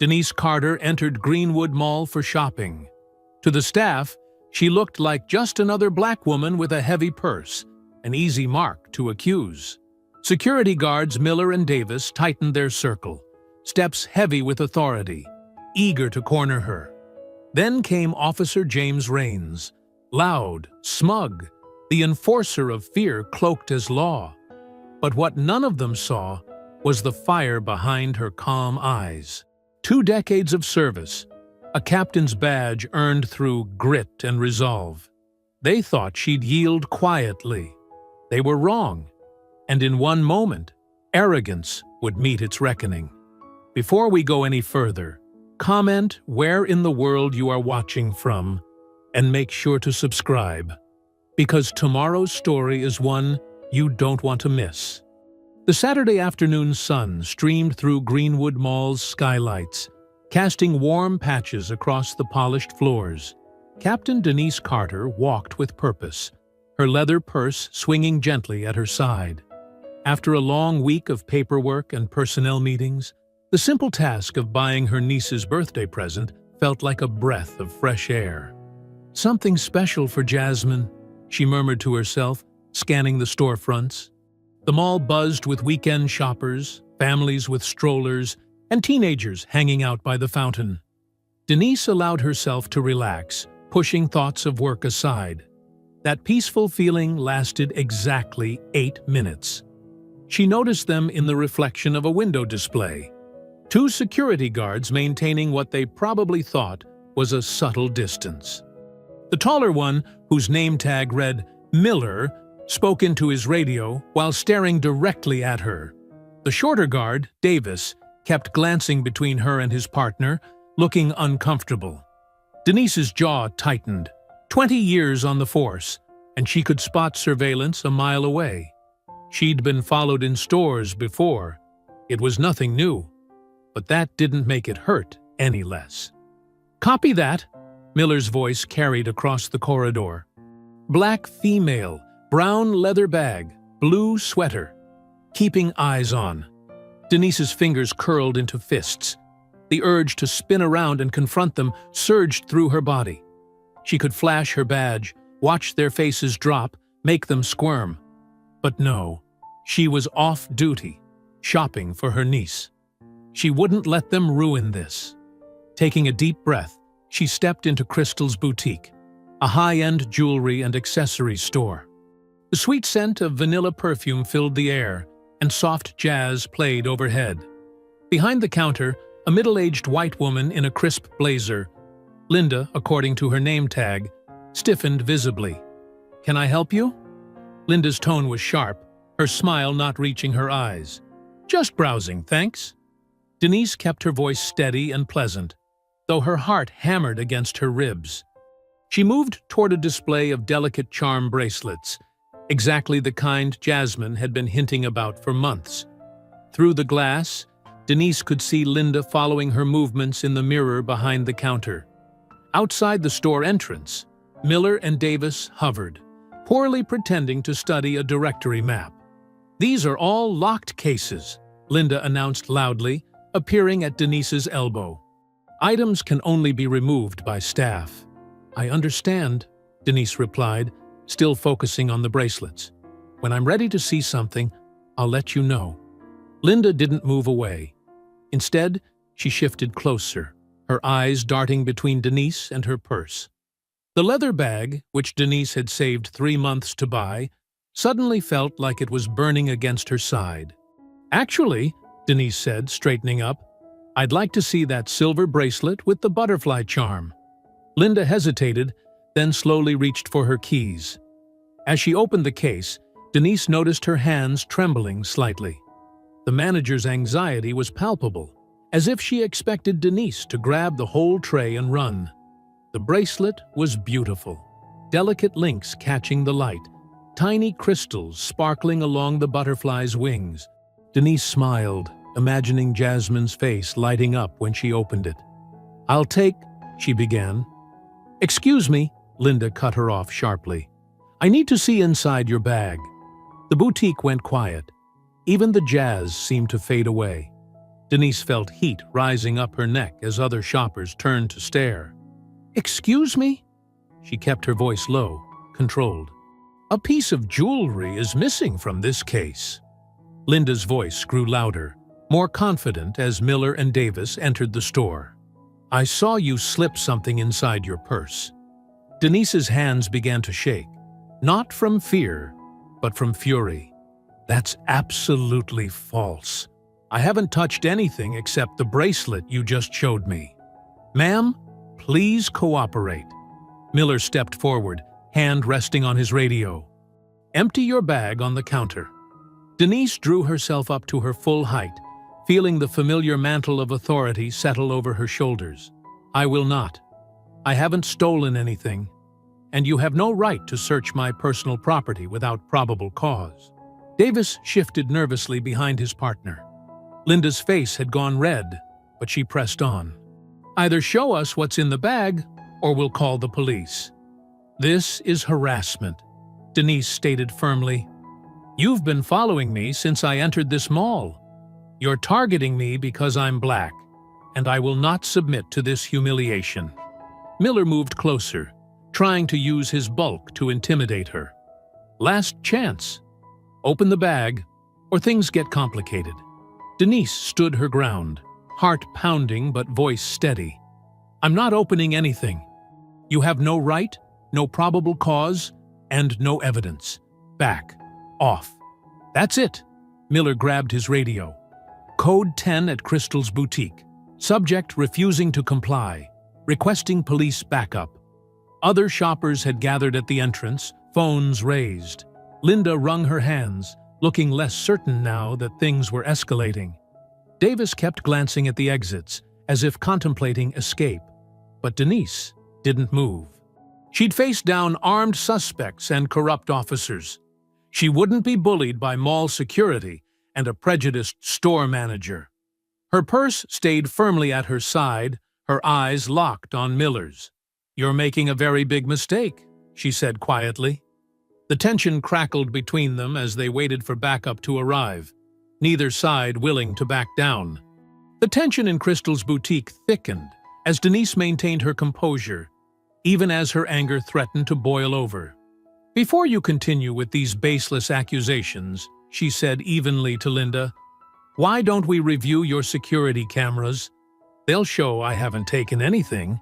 Denise Carter entered Greenwood Mall for shopping. To the staff, she looked like just another black woman with a heavy purse, an easy mark to accuse. Security guards Miller and Davis tightened their circle, steps heavy with authority, eager to corner her. Then came Officer James Raines, loud, smug, the enforcer of fear cloaked as law. But what none of them saw was the fire behind her calm eyes. 2 decades of service, a captain's badge earned through grit and resolve. They thought she'd yield quietly. They were wrong, and in one moment, arrogance would meet its reckoning. Before we go any further, comment where in the world you are watching from, and make sure to subscribe, because tomorrow's story is one you don't want to miss. The Saturday afternoon sun streamed through Greenwood Mall's skylights, casting warm patches across the polished floors. Captain Denise Carter walked with purpose, her leather purse swinging gently at her side. After a long week of paperwork and personnel meetings, the simple task of buying her niece's birthday present felt like a breath of fresh air. "Something special for Jasmine," she murmured to herself, scanning the storefronts. The mall buzzed with weekend shoppers, families with strollers, and teenagers hanging out by the fountain. Denise allowed herself to relax, pushing thoughts of work aside. That peaceful feeling lasted exactly 8 minutes. She noticed them in the reflection of a window display. 2 security guards maintaining what they probably thought was a subtle distance. The taller one, whose name tag read Miller, spoke into his radio while staring directly at her. The shorter guard, Davis, kept glancing between her and his partner, looking uncomfortable. Denise's jaw tightened. 20 years on the force, and she could spot surveillance a mile away. She'd been followed in stores before. It was nothing new, but that didn't make it hurt any less. "Copy that," Miller's voice carried across the corridor. Black female, brown leather bag, blue sweater. Keeping eyes on. Denise's fingers curled into fists. The urge to spin around and confront them surged through her body. She could flash her badge, watch their faces drop, make them squirm. But no, she was off duty, shopping for her niece. She wouldn't let them ruin this. Taking a deep breath, she stepped into Crystal's boutique, a high-end jewelry and accessories store. The sweet scent of vanilla perfume filled the air, and soft jazz played overhead. Behind the counter, a middle-aged white woman in a crisp blazer, Linda, according to her name tag, stiffened visibly. "Can I help you?" Linda's tone was sharp, her smile not reaching her eyes. "Just browsing, thanks." Denise kept her voice steady and pleasant, though her heart hammered against her ribs. She moved toward a display of delicate charm bracelets, exactly the kind Jasmine had been hinting about for months. Through the glass, Denise could see Linda following her movements in the mirror behind the counter. Outside the store entrance, Miller and Davis hovered, poorly pretending to study a directory map. "These are all locked cases," Linda announced loudly, appearing at Denise's elbow. "Items can only be removed by staff." "I understand," Denise replied, still focusing on the bracelets. "When I'm ready to see something, I'll let you know." Linda didn't move away. Instead, she shifted closer, her eyes darting between Denise and her purse. The leather bag, which Denise had saved 3 months to buy, suddenly felt like it was burning against her side. "Actually," Denise said, straightening up, "I'd like to see that silver bracelet with the butterfly charm." Linda hesitated, then slowly reached for her keys. As she opened the case, Denise noticed her hands trembling slightly. The manager's anxiety was palpable, as if she expected Denise to grab the whole tray and run. The bracelet was beautiful, delicate links catching the light, tiny crystals sparkling along the butterfly's wings. Denise smiled, imagining Jasmine's face lighting up when she opened it. "I'll take," she began. "Excuse me," Linda cut her off sharply. "I need to see inside your bag." The boutique went quiet. Even the jazz seemed to fade away. Denise felt heat rising up her neck as other shoppers turned to stare. "Excuse me?" She kept her voice low, controlled. "A piece of jewelry is missing from this case." Linda's voice grew louder, more confident as Miller and Davis entered the store. "I saw you slip something inside your purse." Denise's hands began to shake, not from fear, but from fury. "That's absolutely false. I haven't touched anything except the bracelet you just showed me." "Ma'am, please cooperate." Miller stepped forward, hand resting on his radio. "Empty your bag on the counter." Denise drew herself up to her full height, feeling the familiar mantle of authority settle over her shoulders. "I will not. I haven't stolen anything, and you have no right to search my personal property without probable cause." Davis shifted nervously behind his partner. Linda's face had gone red, but she pressed on. "Either show us what's in the bag, or we'll call the police." "This is harassment," Denise stated firmly. "You've been following me since I entered this mall. You're targeting me because I'm black, and I will not submit to this humiliation." Miller moved closer, trying to use his bulk to intimidate her. "Last chance. Open the bag, or things get complicated." Denise stood her ground, heart pounding but voice steady. "I'm not opening anything. You have no right, no probable cause, and no evidence. Back. Off." "That's it." Miller grabbed his radio. "Code 10 at Crystal's boutique. Subject refusing to comply, requesting police backup." Other shoppers had gathered at the entrance, phones raised. Linda wrung her hands, looking less certain now that things were escalating. Davis kept glancing at the exits, as if contemplating escape. But Denise didn't move. She'd faced down armed suspects and corrupt officers. She wouldn't be bullied by mall security and a prejudiced store manager. Her purse stayed firmly at her side, her eyes locked on Miller's. "You're making a very big mistake," she said quietly. The tension crackled between them as they waited for backup to arrive, neither side willing to back down. The tension in Crystal's boutique thickened as Denise maintained her composure, even as her anger threatened to boil over. "Before you continue with these baseless accusations," she said evenly to Linda, "why don't we review your security cameras? They'll show I haven't taken anything."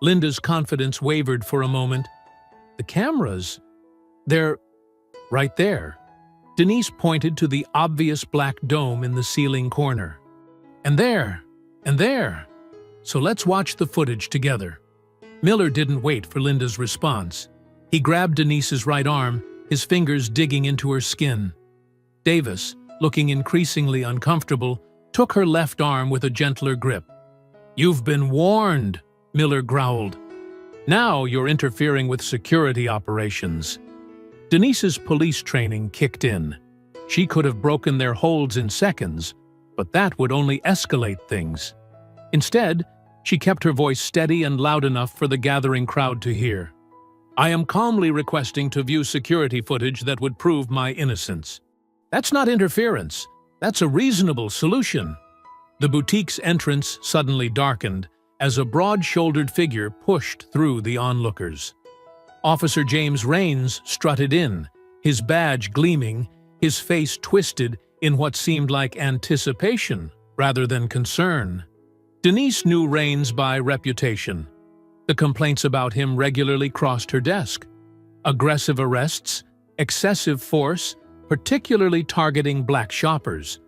Linda's confidence wavered for a moment. "The cameras? They're right there." Denise pointed to the obvious black dome in the ceiling corner. "And there, and there. So let's watch the footage together." Miller didn't wait for Linda's response. He grabbed Denise's right arm, his fingers digging into her skin. Davis, looking increasingly uncomfortable, took her left arm with a gentler grip. "You've been warned," Miller growled. "Now you're interfering with security operations." Denise's police training kicked in. She could have broken their holds in seconds, but that would only escalate things. Instead, she kept her voice steady and loud enough for the gathering crowd to hear. "I am calmly requesting to view security footage that would prove my innocence." "That's not interference. That's a reasonable solution." The boutique's entrance suddenly darkened as a broad-shouldered figure pushed through the onlookers. Officer James Raines strutted in, his badge gleaming, his face twisted in what seemed like anticipation rather than concern. Denise knew Raines by reputation. The complaints about him regularly crossed her desk. Aggressive arrests, excessive force, particularly targeting black shoppers.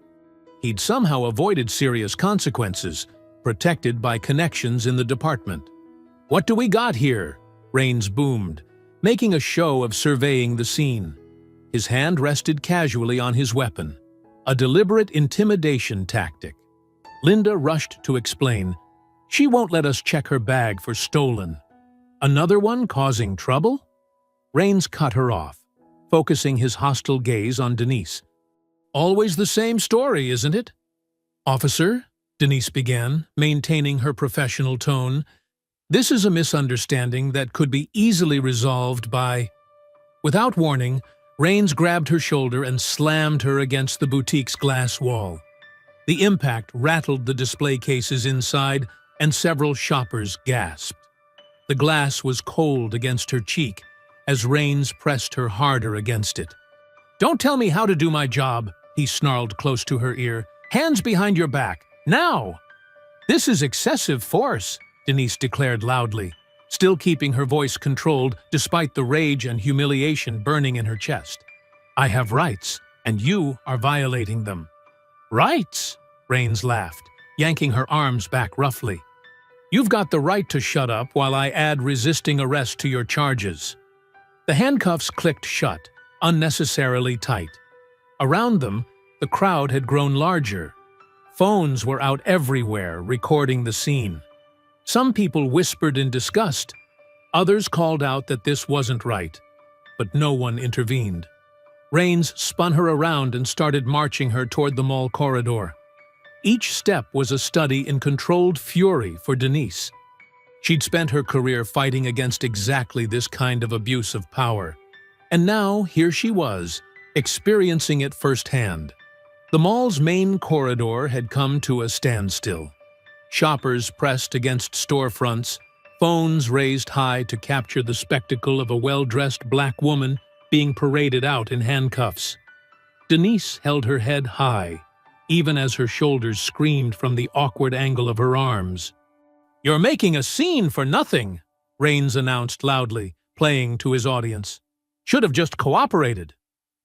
He'd somehow avoided serious consequences, protected by connections in the department. "What do we got here?" Raines boomed, making a show of surveying the scene. His hand rested casually on his weapon, a deliberate intimidation tactic. Linda rushed to explain. "She won't let us check her bag for stolen." "Another one causing trouble?" Raines cut her off, focusing his hostile gaze on Denise. "Always the same story, isn't it?" "Officer," Denise began, maintaining her professional tone, "this is a misunderstanding that could be easily resolved by—" Without warning, Raines grabbed her shoulder and slammed her against the boutique's glass wall. The impact rattled the display cases inside, and several shoppers gasped. The glass was cold against her cheek as Rains pressed her harder against it. "Don't tell me how to do my job," he snarled close to her ear. "Hands behind your back, now!" "This is excessive force," Denise declared loudly, still keeping her voice controlled despite the rage and humiliation burning in her chest. "I have rights, and you are violating them." "Rights?" Rains laughed, yanking her arms back roughly. "You've got the right to shut up while I add resisting arrest to your charges." The handcuffs clicked shut, unnecessarily tight. Around them, the crowd had grown larger. Phones were out everywhere, recording the scene. Some people whispered in disgust. Others called out that this wasn't right, but no one intervened. Rains spun her around and started marching her toward the mall corridor. Each step was a study in controlled fury for Denise. She'd spent her career fighting against exactly this kind of abuse of power. And now, here she was, experiencing it firsthand. The mall's main corridor had come to a standstill. Shoppers pressed against storefronts, phones raised high to capture the spectacle of a well-dressed black woman being paraded out in handcuffs. Denise held her head high, even as her shoulders screamed from the awkward angle of her arms. "You're making a scene for nothing," Rains announced loudly, playing to his audience. "Should have just cooperated."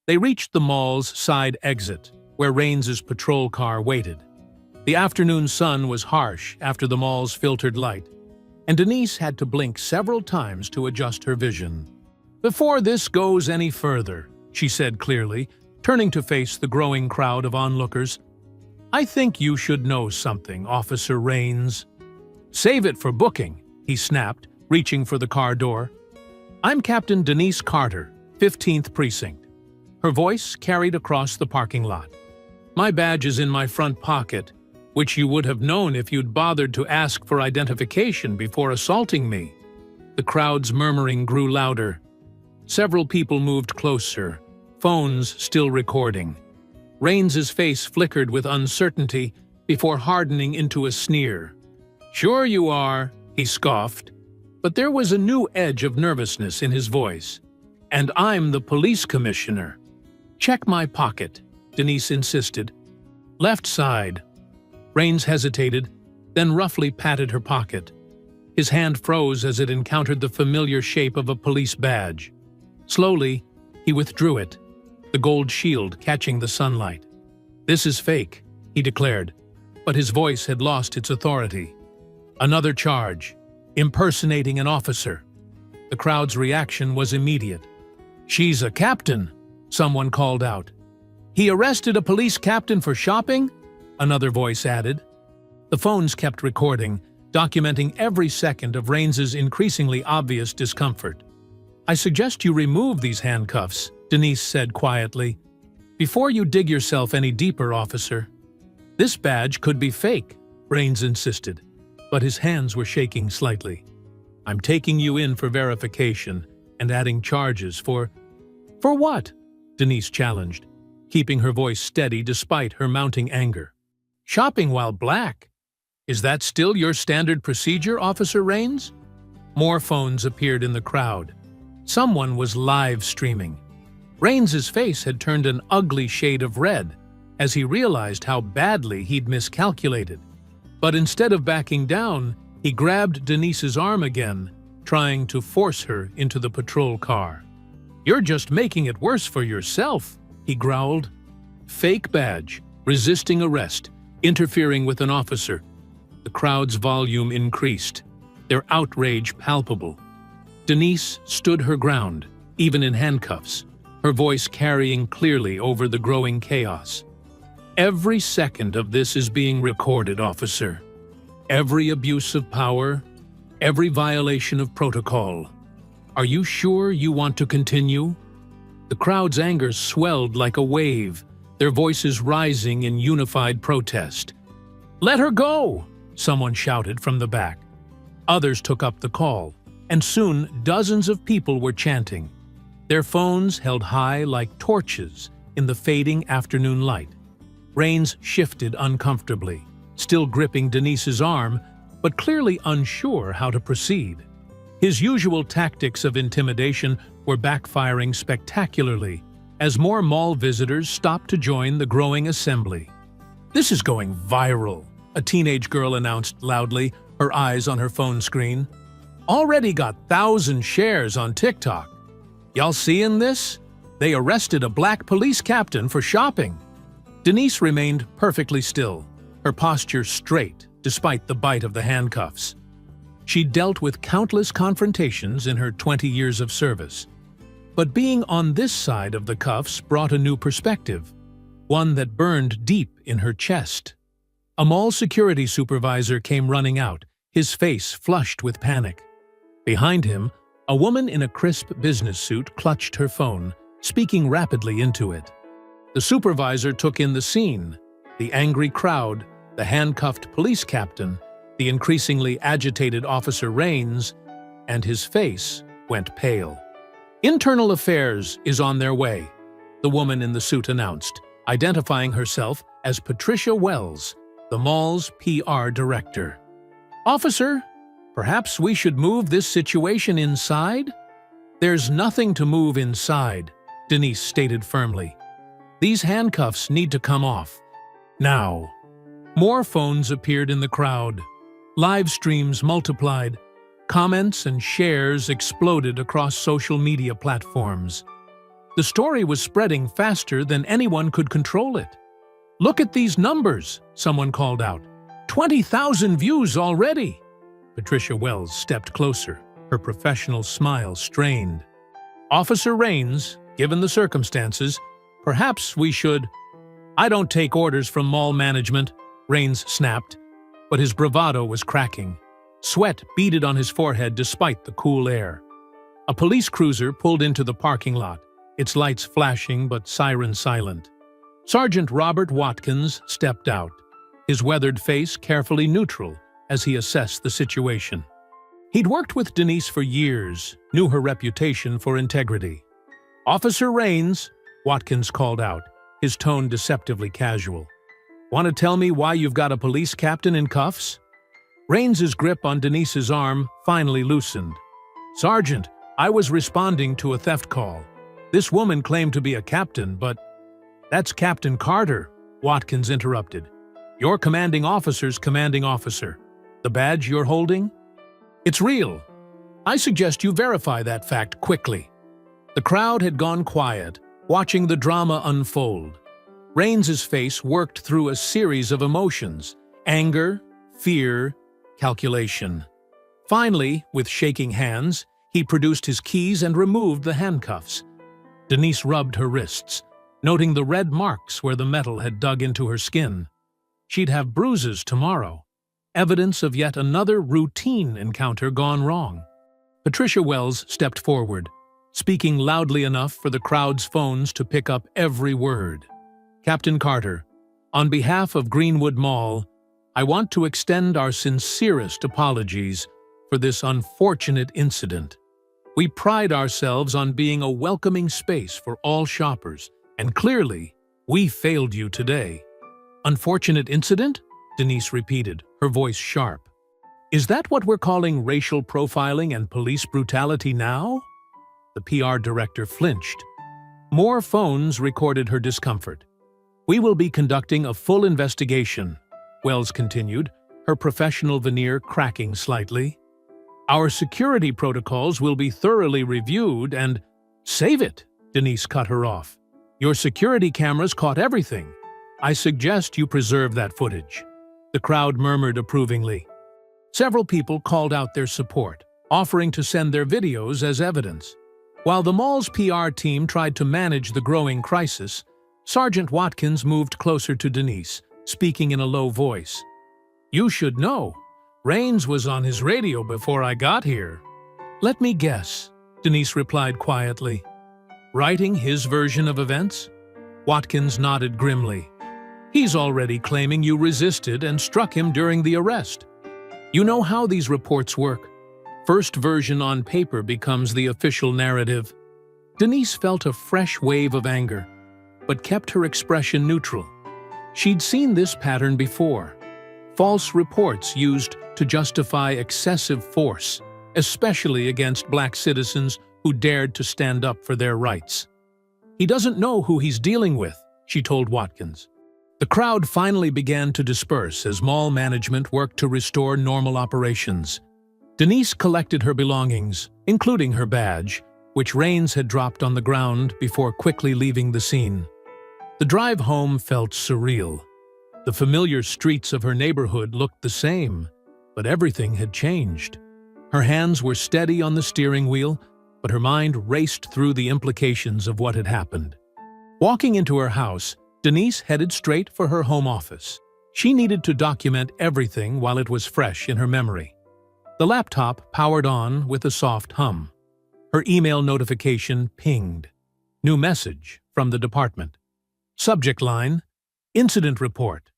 They reached the mall's side exit, where Rains's patrol car waited. The afternoon sun was harsh after the mall's filtered light, and Denise had to blink several times to adjust her vision. "Before this goes any further," she said clearly, turning to face the growing crowd of onlookers, "I think you should know something, Officer Rains." "Save it for booking," he snapped, reaching for the car door. "I'm Captain Denise Carter, 15th Precinct." Her voice carried across the parking lot. "My badge is in my front pocket, which you would have known if you'd bothered to ask for identification before assaulting me." The crowd's murmuring grew louder. Several people moved closer, phones still recording. Rains's face flickered with uncertainty before hardening into a sneer. "Sure you are," he scoffed, but there was a new edge of nervousness in his voice. "And I'm the police commissioner." "Check my pocket," Denise insisted. "Left side." Rains hesitated, then roughly patted her pocket. His hand froze as it encountered the familiar shape of a police badge. Slowly, he withdrew it, the gold shield catching the sunlight. "This is fake," he declared, but his voice had lost its authority. "Another charge, impersonating an officer." The crowd's reaction was immediate. "She's a captain," someone called out. "He arrested a police captain for shopping?" another voice added. The phones kept recording, documenting every second of Rains's increasingly obvious discomfort. "I suggest you remove these handcuffs," Denise said quietly, "before you dig yourself any deeper, officer." "This badge could be fake," Rains insisted, but his hands were shaking slightly. "I'm taking you in for verification and adding charges for—" "For what?" Denise challenged, keeping her voice steady despite her mounting anger. "Shopping while black. Is that still your standard procedure, Officer Rains?" More phones appeared in the crowd. Someone was live streaming. Rains's face had turned an ugly shade of red as he realized how badly he'd miscalculated. But instead of backing down, he grabbed Denise's arm again, trying to force her into the patrol car. "You're just making it worse for yourself," he growled. Fake badge, resisting arrest, interfering with an officer. The crowd's volume increased, their outrage palpable. Denise stood her ground, even in handcuffs, her voice carrying clearly over the growing chaos. "Every second of this is being recorded, officer. Every abuse of power, every violation of protocol. Are you sure you want to continue?" The crowd's anger swelled like a wave, their voices rising in unified protest. "Let her go!" someone shouted from the back. Others took up the call, and soon dozens of people were chanting, their phones held high like torches in the fading afternoon light. Rains shifted uncomfortably, still gripping Denise's arm, but clearly unsure how to proceed. His usual tactics of intimidation were backfiring spectacularly as more mall visitors stopped to join the growing assembly. "This is going viral," a teenage girl announced loudly, her eyes on her phone screen. "Already got 1,000 shares on TikTok. Y'all seeing this? They arrested a black police captain for shopping." Denise remained perfectly still, her posture straight despite the bite of the handcuffs. She'd dealt with countless confrontations in her 20 years of service. But being on this side of the cuffs brought a new perspective, one that burned deep in her chest. A mall security supervisor came running out, his face flushed with panic. Behind him, a woman in a crisp business suit clutched her phone, speaking rapidly into it. The supervisor took in the scene, the angry crowd, the handcuffed police captain, the increasingly agitated Officer Rains, and his face went pale. "Internal Affairs is on their way," the woman in the suit announced, identifying herself as Patricia Wells, the mall's PR director. "Officer, perhaps we should move this situation inside?" "There's nothing to move inside," Denise stated firmly. "These handcuffs need to come off. Now." More phones appeared in the crowd. Live streams multiplied. Comments and shares exploded across social media platforms. The story was spreading faster than anyone could control it. "Look at these numbers," someone called out. 20,000 views already." Patricia Wells stepped closer, her professional smile strained. "Officer Rains, given the circumstances, perhaps we should—" "I don't take orders from mall management," Rains snapped, but his bravado was cracking. Sweat beaded on his forehead despite the cool air. A police cruiser pulled into the parking lot, its lights flashing but siren silent. Sergeant Robert Watkins stepped out, his weathered face carefully neutral as he assessed the situation. He'd worked with Denise for years, knew her reputation for integrity. "Officer Rains," Watkins called out, his tone deceptively casual. "Want to tell me why you've got a police captain in cuffs?" Rains's grip on Denise's arm finally loosened. "Sergeant, I was responding to a theft call. This woman claimed to be a captain, but—" "That's Captain Carter," Watkins interrupted. "Your commanding officer's commanding officer. The badge you're holding? It's real. I suggest you verify that fact quickly." The crowd had gone quiet, watching the drama unfold. Rains's face worked through a series of emotions: anger, fear, calculation. Finally, with shaking hands, he produced his keys and removed the handcuffs. Denise rubbed her wrists, noting the red marks where the metal had dug into her skin. She'd have bruises tomorrow, evidence of yet another routine encounter gone wrong. Patricia Wells stepped forward, speaking loudly enough for the crowd's phones to pick up every word. "Captain Carter, on behalf of Greenwood Mall, I want to extend our sincerest apologies for this unfortunate incident. We pride ourselves on being a welcoming space for all shoppers, and clearly, we failed you today." "Unfortunate incident?" Denise repeated, her voice sharp. "Is that what we're calling racial profiling and police brutality now?" The PR director flinched. More phones recorded her discomfort. "We will be conducting a full investigation," Wells continued, her professional veneer cracking slightly. "Our security protocols will be thoroughly reviewed and—" "Save it!" Denise cut her off. "Your security cameras caught everything. I suggest you preserve that footage." The crowd murmured approvingly. Several people called out their support, offering to send their videos as evidence. While the mall's PR team tried to manage the growing crisis, Sergeant Watkins moved closer to Denise, speaking in a low voice. "You should know. Rains was on his radio before I got here." "Let me guess," Denise replied quietly. "Writing his version of events?" Watkins nodded grimly. "He's already claiming you resisted and struck him during the arrest. You know how these reports work. First version on paper becomes the official narrative." Denise felt a fresh wave of anger, but kept her expression neutral. She'd seen this pattern before. False reports used to justify excessive force, especially against black citizens who dared to stand up for their rights. "He doesn't know who he's dealing with," she told Watkins. The crowd finally began to disperse as mall management worked to restore normal operations. Denise collected her belongings, including her badge, which Rains had dropped on the ground before quickly leaving the scene. The drive home felt surreal. The familiar streets of her neighborhood looked the same, but everything had changed. Her hands were steady on the steering wheel, but her mind raced through the implications of what had happened. Walking into her house, Denise headed straight for her home office. She needed to document everything while it was fresh in her memory. The laptop powered on with a soft hum. Her email notification pinged. New message from the department. Subject line, Incident Report,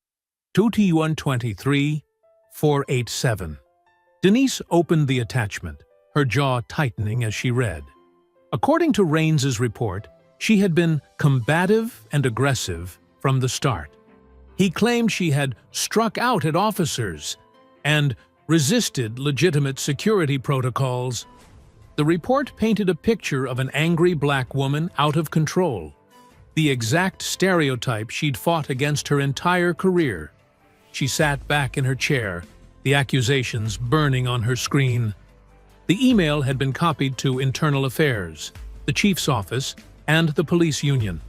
2T123-487. Denise opened the attachment, her jaw tightening as she read. According to Rains's report, she had been combative and aggressive from the start. He claimed she had struck out at officers and resisted legitimate security protocols. The report painted a picture of an angry black woman out of control, the exact stereotype she'd fought against her entire career. She sat back in her chair, the accusations burning on her screen. The email had been copied to Internal Affairs, the chief's office, and the police union.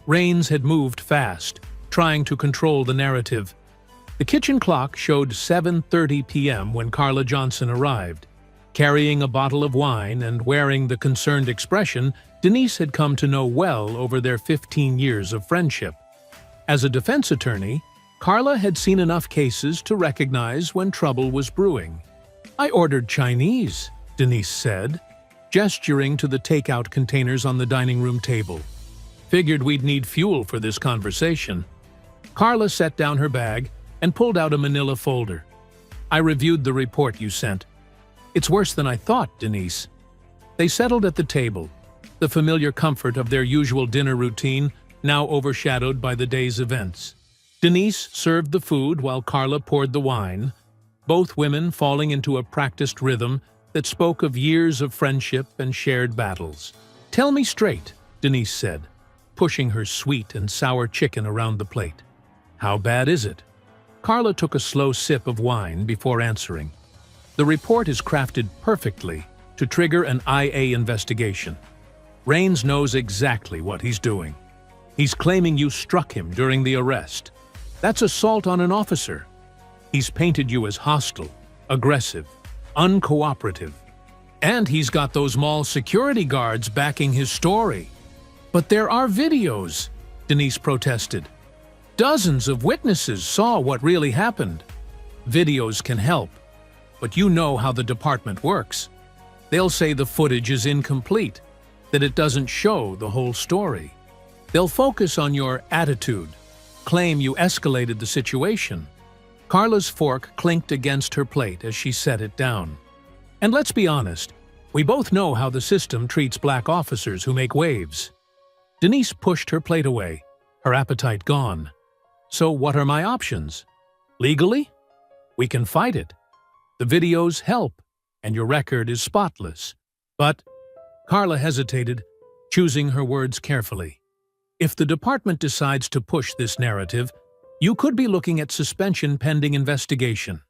Rains had moved fast, trying to control the narrative. The kitchen clock showed 7:30 p.m. when Carla Johnson arrived. Carrying a bottle of wine and wearing the concerned expression Denise had come to know well over their 15 years of friendship. As a defense attorney, Carla had seen enough cases to recognize when trouble was brewing. "I ordered Chinese," Denise said, gesturing to the takeout containers on the dining room table. "Figured we'd need fuel for this conversation." Carla set down her bag and pulled out a manila folder. "I reviewed the report you sent. It's worse than I thought, Denise." They settled at the table, the familiar comfort of their usual dinner routine now overshadowed by the day's events. Denise served the food while Carla poured the wine, both women falling into a practiced rhythm that spoke of years of friendship and shared battles. "Tell me straight," Denise said, pushing her sweet and sour chicken around the plate. "How bad is it?" Carla took a slow sip of wine before answering. "The report is crafted perfectly to trigger an IA investigation. Rains knows exactly what he's doing. He's claiming you struck him during the arrest. That's assault on an officer. He's painted you as hostile, aggressive, uncooperative. And he's got those mall security guards backing his story." "But there are videos," Denise protested. "Dozens of witnesses saw what really happened." "Videos can help, but you know how the department works. They'll say the footage is incomplete, that it doesn't show the whole story. They'll focus on your attitude, claim you escalated the situation." Carla's fork clinked against her plate as she set it down. "And let's be honest, we both know how the system treats black officers who make waves." Denise pushed her plate away, her appetite gone. "So what are my options? Legally? We can fight it. The videos help, and your record is spotless. But," Carla hesitated, choosing her words carefully, "if the department decides to push this narrative, you could be looking at suspension pending investigation.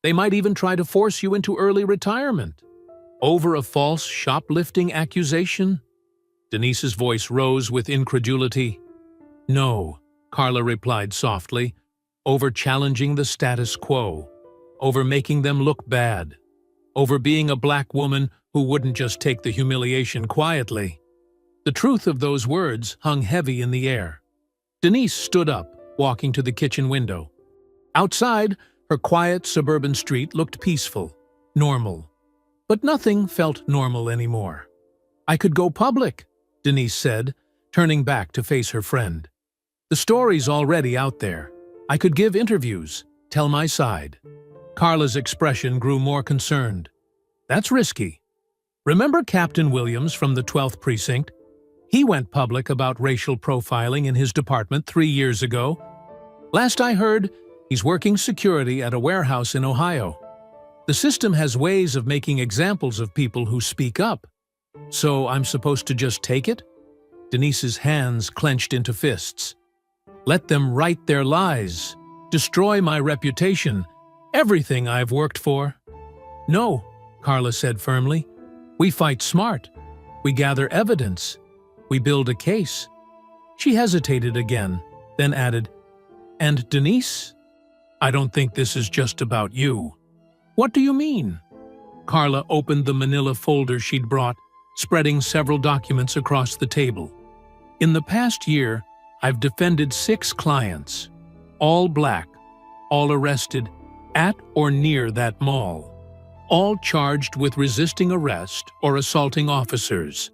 They might even try to force you into early retirement. Over a false shoplifting accusation?" Denise's voice rose with incredulity. "No," Carla replied softly, "over challenging the status quo, over making them look bad, over being a black woman who wouldn't just take the humiliation quietly." The truth of those words hung heavy in the air. Denise stood up, walking to the kitchen window. Outside, her quiet suburban street looked peaceful, normal. But nothing felt normal anymore. "I could go public," Denise said, turning back to face her friend. "The story's already out there. I could give interviews, tell my side." Carla's expression grew more concerned. "That's risky. Remember Captain Williams from the 12th Precinct? He went public about racial profiling in his department 3 years ago. Last I heard, he's working security at a warehouse in Ohio. The system has ways of making examples of people who speak up. So I'm supposed to just take it? Denise's hands clenched into fists. Let them write their lies, destroy my reputation, everything I've worked for. No, Carla said firmly. We fight smart. We gather evidence. We build a case. She hesitated again, then added, And Denise? I don't think this is just about you. What do you mean? Carla opened the manila folder she'd brought, spreading several documents across the table. In the past year, I've defended 6 clients, all black, all arrested at or near that mall, all charged with resisting arrest or assaulting officers,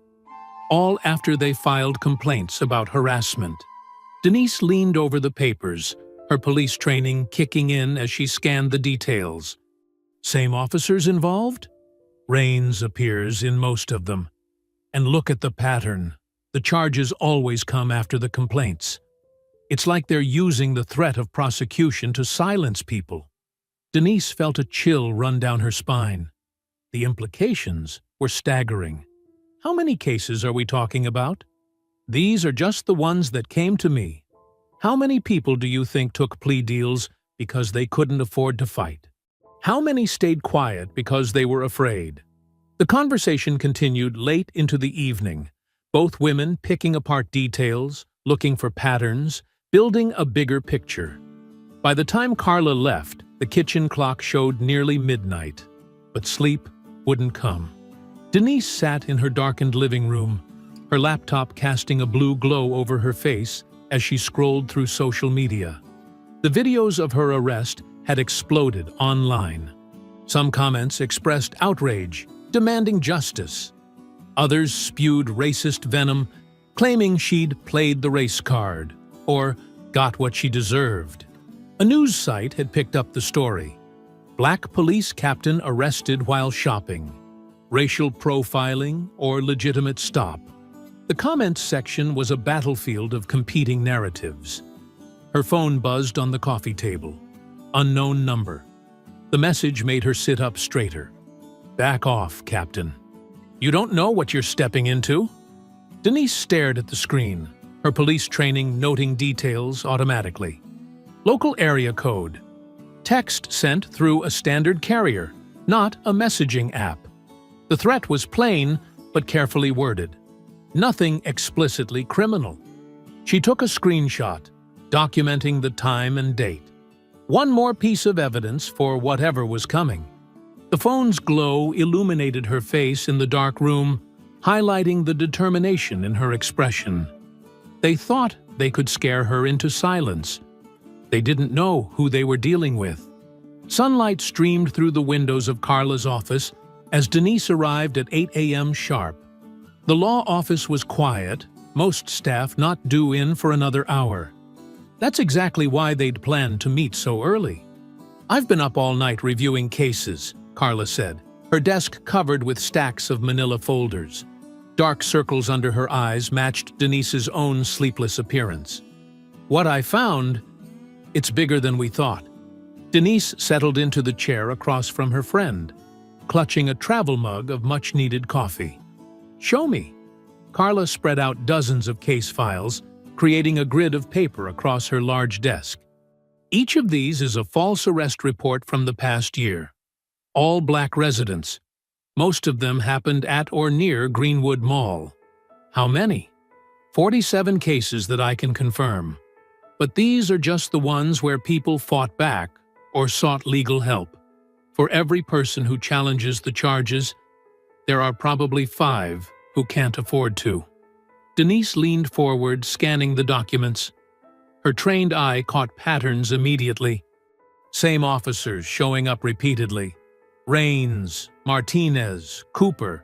all after they filed complaints about harassment. Denise leaned over the papers, her police training kicking in as she scanned the details. Same officers involved? Raines appears in most of them. And look at the pattern. The charges always come after the complaints. It's like they're using the threat of prosecution to silence people. Denise felt a chill run down her spine. The implications were staggering. How many cases are we talking about? These are just the ones that came to me. How many people do you think took plea deals because they couldn't afford to fight? How many stayed quiet because they were afraid? The conversation continued late into the evening, both women picking apart details, looking for patterns, building a bigger picture. By the time Carla left, the kitchen clock showed nearly midnight, but sleep wouldn't come. Denise sat in her darkened living room, her laptop casting a blue glow over her face as she scrolled through social media. The videos of her arrest had exploded online. Some comments expressed outrage, demanding justice. Others spewed racist venom, claiming she'd played the race card, or got what she deserved. A news site had picked up the story. Black police captain arrested while shopping. Racial profiling or legitimate stop. The comments section was a battlefield of competing narratives. Her phone buzzed on the coffee table. Unknown number. The message made her sit up straighter. Back off, Captain. You don't know what you're stepping into. Denise stared at the screen, her police training noting details automatically. Local area code. Text sent through a standard carrier, not a messaging app. The threat was plain, but carefully worded. Nothing explicitly criminal. She took a screenshot, documenting the time and date. One more piece of evidence for whatever was coming. The phone's glow illuminated her face in the dark room, highlighting the determination in her expression. They thought they could scare her into silence. They didn't know who they were dealing with. Sunlight streamed through the windows of Carla's office as Denise arrived at 8 a.m. sharp. The law office was quiet, most staff not due in for another hour. That's exactly why they'd planned to meet so early. I've been up all night reviewing cases, Carla said, her desk covered with stacks of manila folders. Dark circles under her eyes matched Denise's own sleepless appearance. What I found, it's bigger than we thought. Denise settled into the chair across from her friend, clutching a travel mug of much-needed coffee. Show me. Carla spread out dozens of case files, creating a grid of paper across her large desk. Each of these is a false arrest report from the past year. All black residents. Most of them happened at or near Greenwood Mall. How many? 47 cases that I can confirm. But these are just the ones where people fought back or sought legal help. For every person who challenges the charges, there are probably 5 who can't afford to. Denise leaned forward, scanning the documents. Her trained eye caught patterns immediately. Same officers showing up repeatedly. Raines, Martinez, Cooper.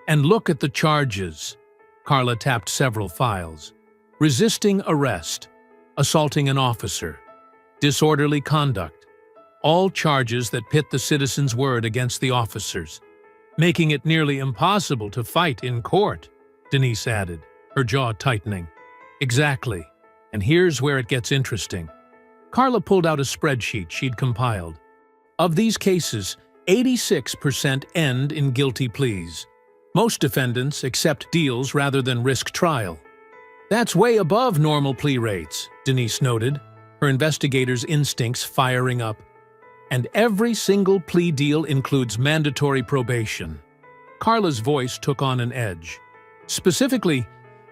And look at the charges. Carla tapped several files. Resisting arrest, assaulting an officer, disorderly conduct. All charges that pit the citizen's word against the officers, making it nearly impossible to fight in court, Denise added, her jaw tightening. Exactly. And here's where it gets interesting. Carla pulled out a spreadsheet she'd compiled. Of these cases, 86% end in guilty pleas. Most defendants accept deals rather than risk trial. That's way above normal plea rates, Denise noted, her investigators' instincts firing up. And every single plea deal includes mandatory probation. Carla's voice took on an edge. Specifically,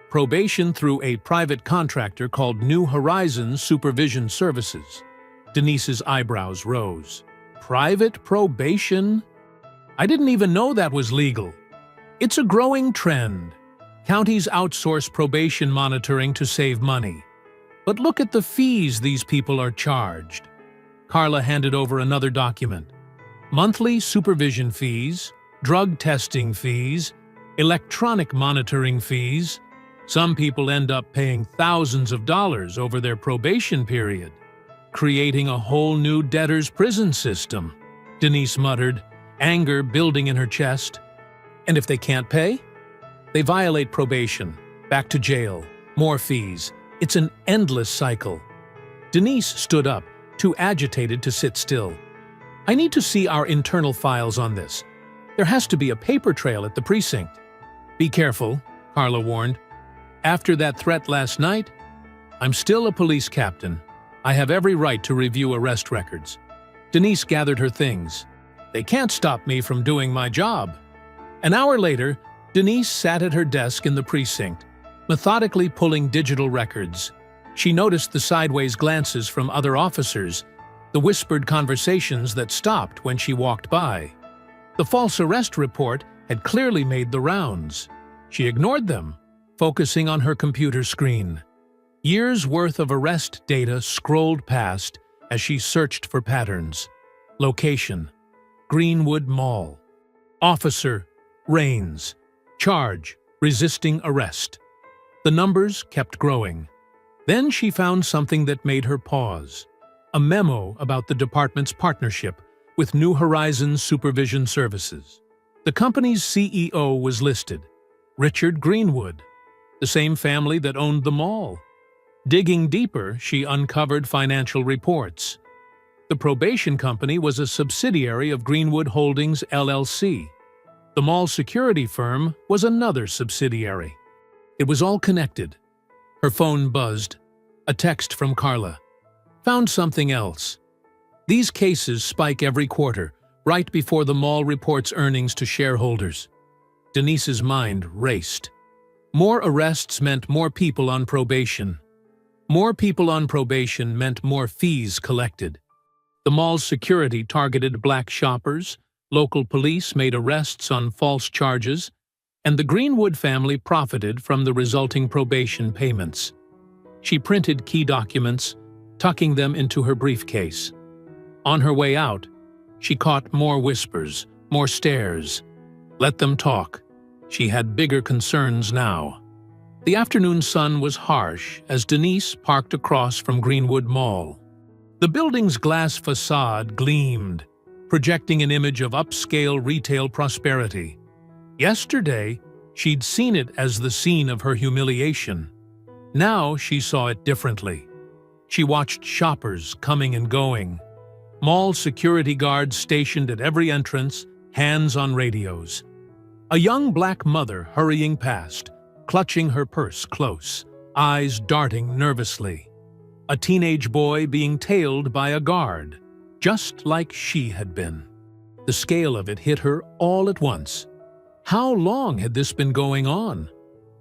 probation through a private contractor called New Horizons Supervision Services. Denise's eyebrows rose. Private probation? I didn't even know that was legal. It's a growing trend. Counties outsource probation monitoring to save money. But look at the fees these people are charged. Carla handed over another document. Monthly supervision fees, drug testing fees, electronic monitoring fees. Some people end up paying thousands of dollars over their probation period, creating a whole new debtor's prison system, Denise muttered, anger building in her chest. And if they can't pay? They violate probation, back to jail, more fees. It's an endless cycle. Denise stood up, too agitated to sit still. I need to see our internal files on this. There has to be a paper trail at the precinct. Be careful, Carla warned. After that threat last night, I'm still a police captain. I have every right to review arrest records. Denise gathered her things. They can't stop me from doing my job. An hour later, Denise sat at her desk in the precinct, methodically pulling digital records. She noticed the sideways glances from other officers, the whispered conversations that stopped when she walked by. The false arrest report had clearly made the rounds. She ignored them, focusing on her computer screen. Years' worth of arrest data scrolled past as she searched for patterns. Location: Greenwood Mall. Officer: Rains. Charge: resisting arrest. The numbers kept growing. Then she found something that made her pause. A memo about the department's partnership with New Horizons Supervision Services. The company's CEO was listed, Richard Greenwood, the same family that owned the mall. Digging deeper, she uncovered financial reports. The probation company was a subsidiary of Greenwood Holdings, LLC. The mall security firm was another subsidiary. It was all connected. Her phone buzzed. A text from Carla. Found something else. These cases spike every quarter, right before the mall reports earnings to shareholders. Denise's mind raced. More arrests meant more people on probation. More people on probation meant more fees collected. The mall's security targeted black shoppers, local police made arrests on false charges, and the Greenwood family profited from the resulting probation payments. She printed key documents, tucking them into her briefcase. On her way out, she caught more whispers, more stares. Let them talk. She had bigger concerns now. The afternoon sun was harsh as Denise parked across from Greenwood Mall. The building's glass facade gleamed, projecting an image of upscale retail prosperity. Yesterday, she'd seen it as the scene of her humiliation. Now she saw it differently. She watched shoppers coming and going, mall security guards stationed at every entrance, hands on radios. A young black mother hurrying past, clutching her purse close, eyes darting nervously. A teenage boy being tailed by a guard, just like she had been. The scale of it hit her all at once. How long had this been going on?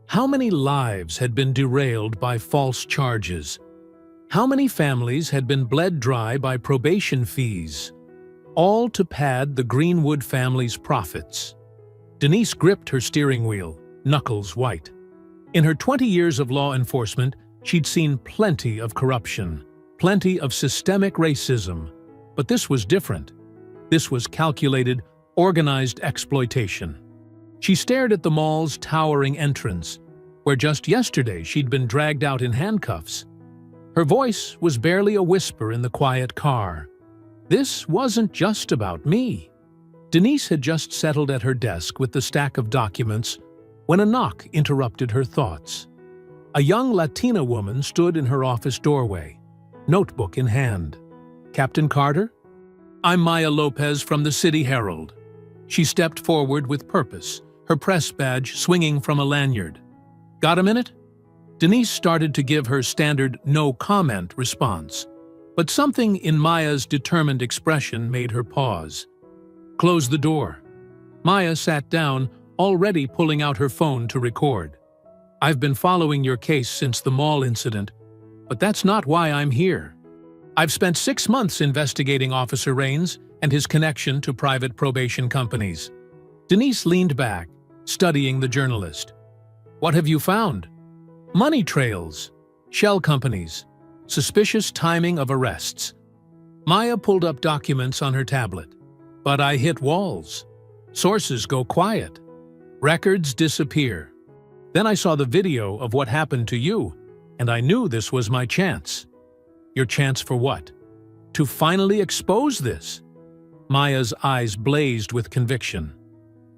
How many lives had been derailed by false charges? How many families had been bled dry by probation fees? All to pad the Greenwood family's profits. Denise gripped her steering wheel, knuckles white. In her 20 years of law enforcement, she'd seen plenty of corruption, plenty of systemic racism. But this was different. This was calculated, organized exploitation. She stared at the mall's towering entrance, where just yesterday she'd been dragged out in handcuffs. Her voice was barely a whisper in the quiet car. This wasn't just about me. Denise had just settled at her desk with the stack of documents when a knock interrupted her thoughts. A young Latina woman stood in her office doorway. notebook in hand. "Captain Carter? I'm Maya Lopez from the City Herald." She stepped forward with purpose, her press badge swinging from a lanyard. "Got a minute?" Denise started to give her standard no-comment response, but something in Maya's determined expression made her pause. "Close the door." Maya sat down, already pulling out her phone to record. "I've been following your case since the mall incident, but that's not why I'm here. I've spent 6 months investigating Officer Raines and his connection to private probation companies." Denise leaned back, studying the journalist. "What have you found?" "Money trails, shell companies, suspicious timing of arrests." Maya pulled up documents on her tablet. "But I hit walls. Sources go quiet. Records disappear. Then I saw the video of what happened to you, and I knew this was my chance." "Your chance for what?" "To finally expose this." Maya's eyes blazed with conviction.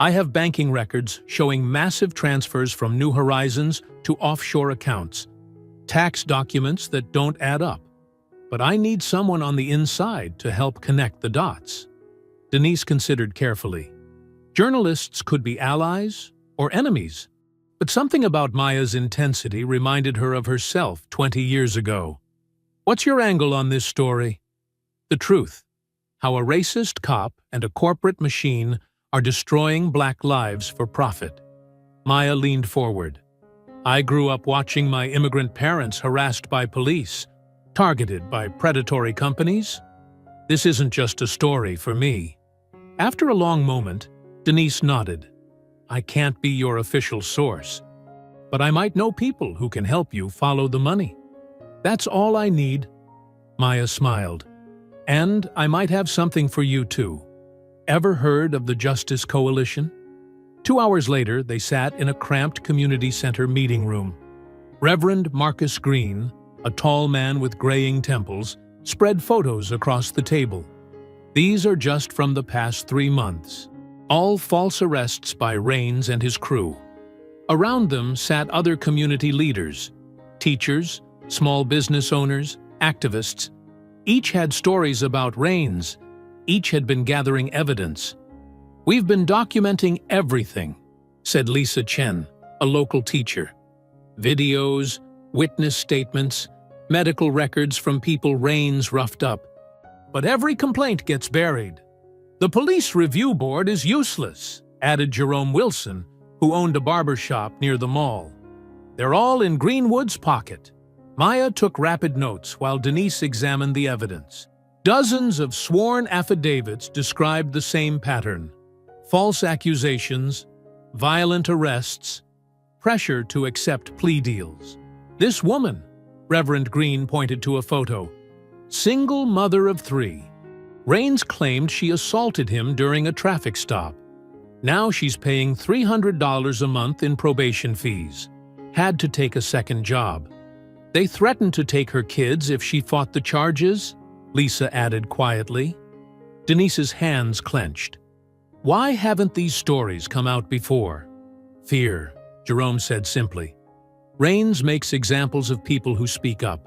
"I have banking records showing massive transfers from New Horizons to offshore accounts, tax documents that don't add up. But I need someone on the inside to help connect the dots." Denise considered carefully. Journalists could be allies or enemies, but something about Maya's intensity reminded her of herself 20 years ago. "What's your angle on this story?" "The truth. How a racist cop and a corporate machine are destroying black lives for profit." Maya leaned forward. "I grew up watching my immigrant parents harassed by police, targeted by predatory companies. This isn't just a story for me." After a long moment, Denise nodded. "I can't be your official source, but I might know people who can help you follow the money. That's all I need." Maya smiled. "And I might have something for you too. Ever heard of the Justice Coalition?" 2 hours later, they sat in a cramped community center meeting room. Reverend Marcus Green, a tall man with graying temples, spread photos across the table. "These are just from the past 3 months. All false arrests by Raines and his crew." Around them sat other community leaders, teachers, small business owners, activists. Each had stories about Raines. Each had been gathering evidence. "We've been documenting everything," said Lisa Chen, a local teacher. "Videos, witness statements, medical records from people Raines roughed up. But every complaint gets buried." "The police review board is useless," added Jerome Wilson, who owned a barber shop near the mall. "They're all in Greenwood's pocket." Maya took rapid notes while Denise examined the evidence. Dozens of sworn affidavits described the same pattern: false accusations, violent arrests, pressure to accept plea deals. "This woman," Reverend Green pointed to a photo, "single mother of 3. Raines claimed she assaulted him during a traffic stop. Now she's paying $300 a month in probation fees. Had to take a second job. They threatened to take her kids if she fought the charges," Lisa added quietly. Denise's hands clenched. "Why haven't these stories come out before?" "Fear," Jerome said simply. "Raines makes examples of people who speak up.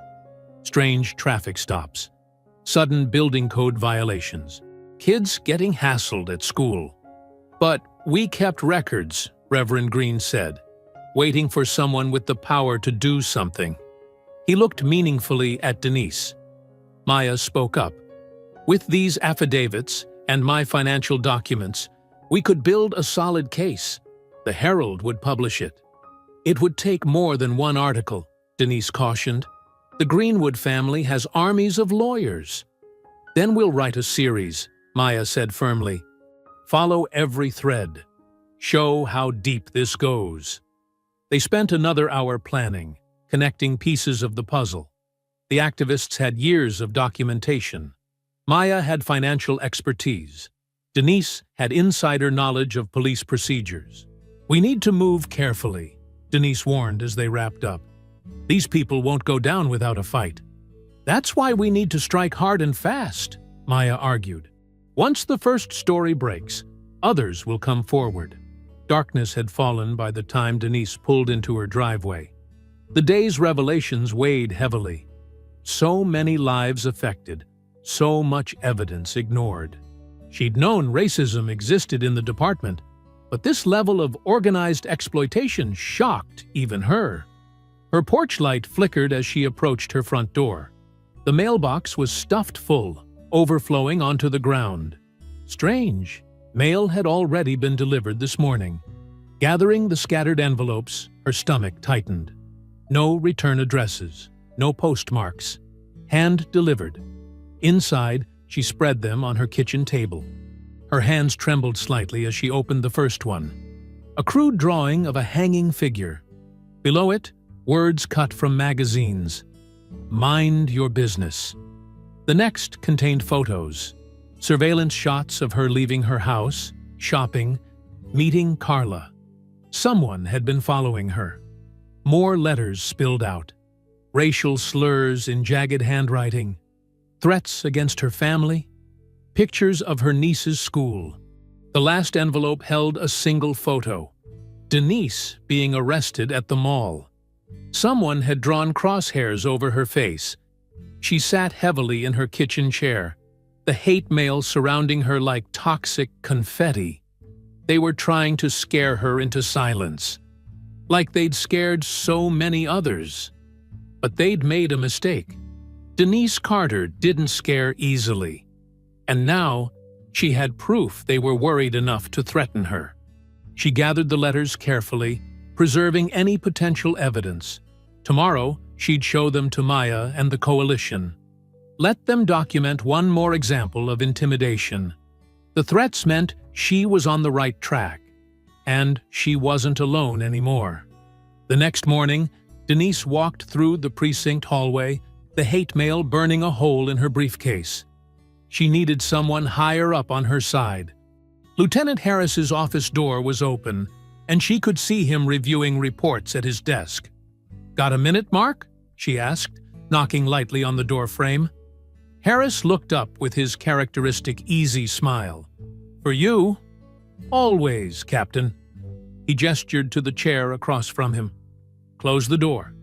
Strange traffic stops. Sudden building code violations. Kids getting hassled at school. But we kept records," Reverend Green said, "waiting for someone with the power to do something." He looked meaningfully at Denise. Maya spoke up. "With these affidavits and my financial documents, we could build a solid case. The Herald would publish it." "It would take more than one article," Denise cautioned. "The Greenwood family has armies of lawyers." "Then we'll write a series," Maya said firmly. "Follow every thread. Show how deep this goes." They spent another hour planning, connecting pieces of the puzzle. The activists had years of documentation. Maya had financial expertise. Denise had insider knowledge of police procedures. "We need to move carefully," Denise warned as they wrapped up. "These people won't go down without a fight." "That's why we need to strike hard and fast," Maya argued. "Once the first story breaks, others will come forward." Darkness had fallen by the time Denise pulled into her driveway. The day's revelations weighed heavily. So many lives affected, so much evidence ignored. She'd known racism existed in the department, but this level of organized exploitation shocked even her. Her porch light flickered as she approached her front door. The mailbox was stuffed full, overflowing onto the ground. Strange. Mail had already been delivered this morning. Gathering the scattered envelopes, her stomach tightened. No return addresses, no postmarks. Hand-delivered. Inside, she spread them on her kitchen table. Her hands trembled slightly as she opened the first one. A crude drawing of a hanging figure. Below it, words cut from magazines. Mind your business. The next contained photos. Surveillance shots of her leaving her house, shopping, meeting Carla. Someone had been following her. More letters spilled out. Racial slurs in jagged handwriting. Threats against her family. Pictures of her niece's school. The last envelope held a single photo. Denise being arrested at the mall. Someone had drawn crosshairs over her face. She sat heavily in her kitchen chair, the hate mail surrounding her like toxic confetti. They were trying to scare her into silence, like they'd scared so many others. But they'd made a mistake. Denise Carter didn't scare easily. And now, she had proof they were worried enough to threaten her. She gathered the letters carefully, preserving any potential evidence. Tomorrow, she'd show them to Maya and the coalition. Let them document one more example of intimidation. The threats meant she was on the right track, and she wasn't alone anymore. The next morning, Denise walked through the precinct hallway, the hate mail burning a hole in her briefcase. She needed someone higher up on her side. Lieutenant Harris's office door was open, and she could see him reviewing reports at his desk. "Got a minute, Mark?" she asked, knocking lightly on the door frame. Harris looked up with his characteristic easy smile. "For you?" "Always, Captain." He gestured to the chair across from him. "Close the door."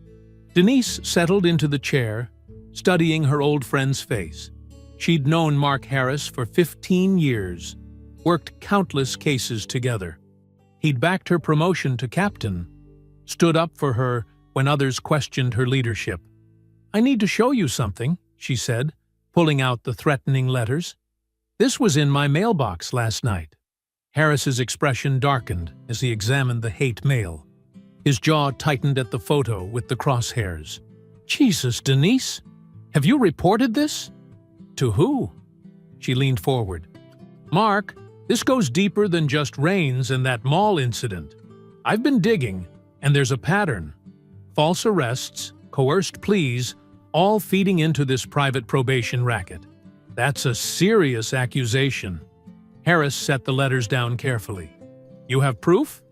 Denise settled into the chair, studying her old friend's face. She'd known Mark Harris for 15 years, worked countless cases together. He'd backed her promotion to captain, stood up for her when others questioned her leadership. "I need to show you something," she said, pulling out the threatening letters. "This was in my mailbox last night." Harris's expression darkened as he examined the hate mail. His jaw tightened at the photo with the crosshairs. "Jesus, Denise! Have you reported this?" "To who?" She leaned forward. "Mark, this goes deeper than just Rains and that mall incident. I've been digging, and there's a pattern. False arrests, coerced pleas, all feeding into this private probation racket. That's a serious accusation." Harris set the letters down carefully. "You have proof?"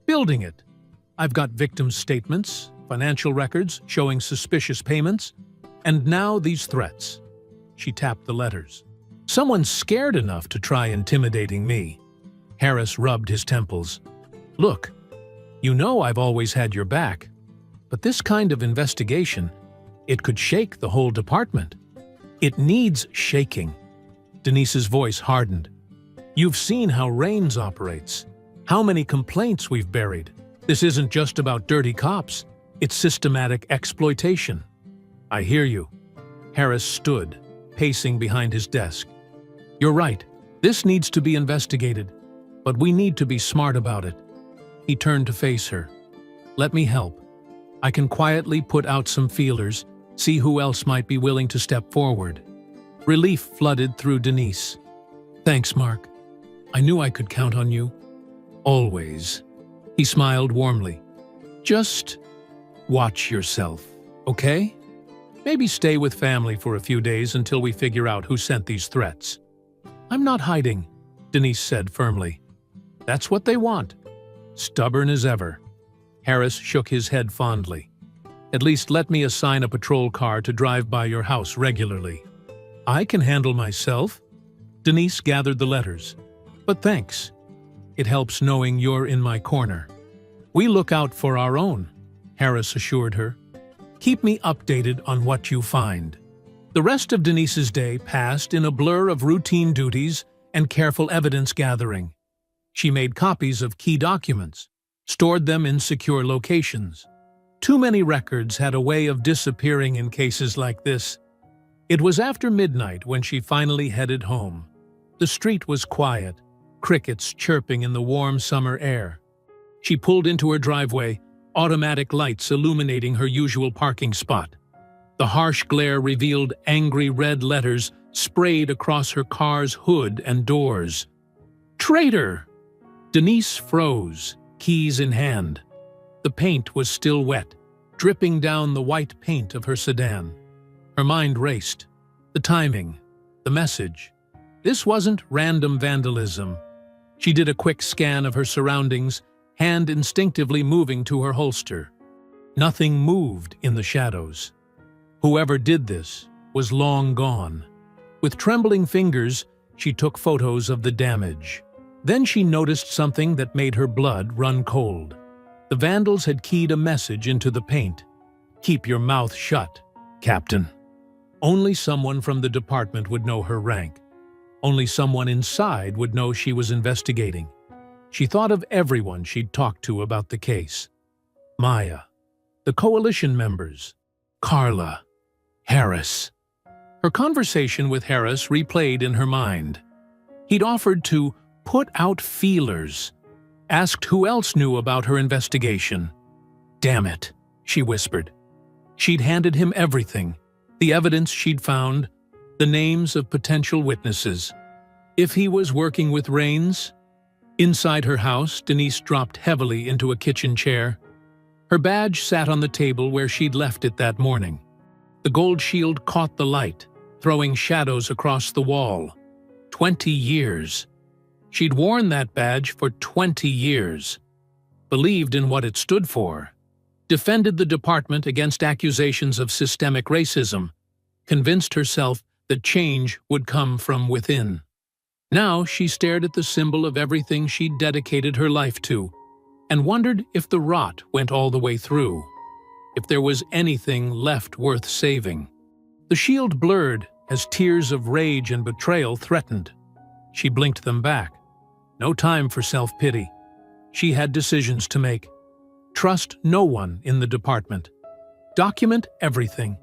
"Building it. I've got victims' statements, financial records showing suspicious payments, and now these threats." She tapped the letters. "Someone's scared enough to try intimidating me." Harris rubbed his temples. "Look, you know I've always had your back, but this kind of investigation, it could shake the whole department. It needs shaking." Denise's voice hardened. "You've seen how Rains operates, how many complaints we've buried. This isn't just about dirty cops, it's systematic exploitation." "I hear you." Harris stood, pacing behind his desk. "You're right, this needs to be investigated, but we need to be smart about it." He turned to face her. "Let me help. I can quietly put out some feelers, see who else might be willing to step forward." Relief flooded through Denise. "Thanks, Mark. I knew I could count on you. Always." He smiled warmly. "Just watch yourself, okay? Maybe stay with family for a few days until we figure out who sent these threats." "I'm not hiding," Denise said firmly. "That's what they want." Stubborn as ever. Harris shook his head fondly. "At least let me assign a patrol car to drive by your house regularly." "I can handle myself." Denise gathered the letters. "But thanks. It helps knowing you're in my corner." "We look out for our own," Harris assured her. Keep me updated on what you find." The rest of Denise's day passed in a blur of routine duties and careful evidence gathering. She made copies of key documents, stored them in secure locations. Too many records had a way of disappearing in cases like this. It was after midnight when she finally headed home. The street was quiet, crickets chirping in the warm summer air. She pulled into her driveway, automatic lights illuminating her usual parking spot. The harsh glare revealed angry red letters sprayed across her car's hood and doors. "Traitor!" Denise froze, keys in hand. The paint was still wet, dripping down the white paint of her sedan. Her mind raced. The timing, the message. This wasn't random vandalism. She did a quick scan of her surroundings, hand instinctively moving to her holster. Nothing moved in the shadows. Whoever did this was long gone. With trembling fingers, she took photos of the damage. Then she noticed something that made her blood run cold. The vandals had keyed a message into the paint. "Keep your mouth shut, Captain." Only someone from the department would know her rank. Only someone inside would know she was investigating. She thought of everyone she'd talked to about the case. Maya, the coalition members, Carla, Harris. Her conversation with Harris replayed in her mind. He'd offered to put out feelers, asked who else knew about her investigation. "Damn it," she whispered. She'd handed him everything, the evidence she'd found, the names of potential witnesses. If he was working with Rains? Inside her house, Denise dropped heavily into a kitchen chair. Her badge sat on the table where she'd left it that morning. The gold shield caught the light, throwing shadows across the wall. 20 years. She'd worn that badge for 20 years. Believed in what it stood for. Defended the department against accusations of systemic racism. Convinced herself that change would come from within. Now she stared at the symbol of everything she'd dedicated her life to, and wondered if the rot went all the way through, if there was anything left worth saving. The shield blurred as tears of rage and betrayal threatened. She blinked them back. No time for self-pity. She had decisions to make. Trust no one in the department. Document everything.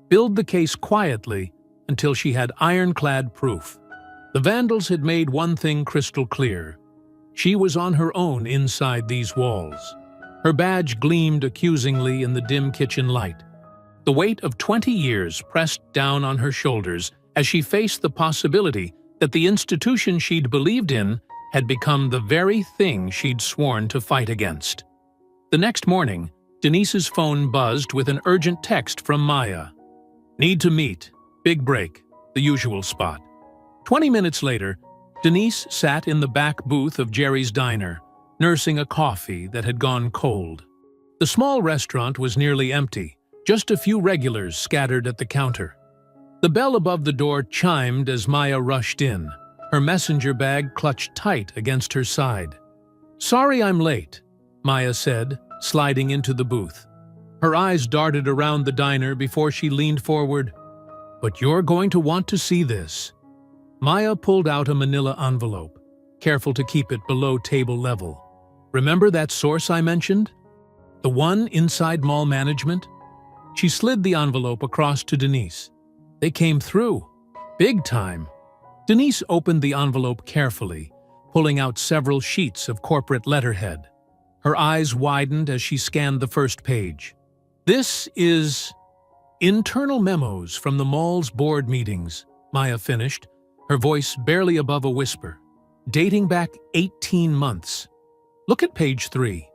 Build the case quietly until she had ironclad proof. The vandals had made one thing crystal clear. She was on her own inside these walls. Her badge gleamed accusingly in the dim kitchen light. The weight of 20 years pressed down on her shoulders as she faced the possibility that the institution she'd believed in had become the very thing she'd sworn to fight against. The next morning, Denise's phone buzzed with an urgent text from Maya. "Need to meet. Big break. The usual spot." 20 minutes later, Denise sat in the back booth of Jerry's diner, nursing a coffee that had gone cold. The small restaurant was nearly empty, just a few regulars scattered at the counter. The bell above the door chimed as Maya rushed in, her messenger bag clutched tight against her side. "Sorry I'm late," Maya said, sliding into the booth. Her eyes darted around the diner before she leaned forward. "But you're going to want to see this." Maya pulled out a manila envelope, careful to keep it below table level. "Remember that source I mentioned? The one inside mall management?" She slid the envelope across to Denise. "They came through. Big time." Denise opened the envelope carefully, pulling out several sheets of corporate letterhead. Her eyes widened as she scanned the first page. "This is internal memos from the mall's board meetings," Maya finished, her voice barely above a whisper, "dating back 18 months. Look at page 3.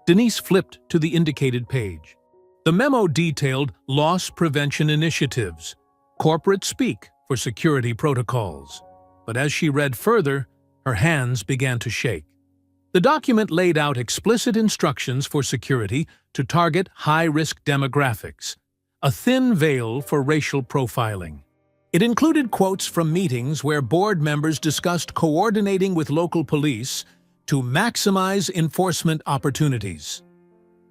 Denise flipped to the indicated page. The memo detailed loss prevention initiatives, corporate speak for security protocols. But as she read further, her hands began to shake. The document laid out explicit instructions for security to target high-risk demographics, a thin veil for racial profiling. It included quotes from meetings where board members discussed coordinating with local police to maximize enforcement opportunities.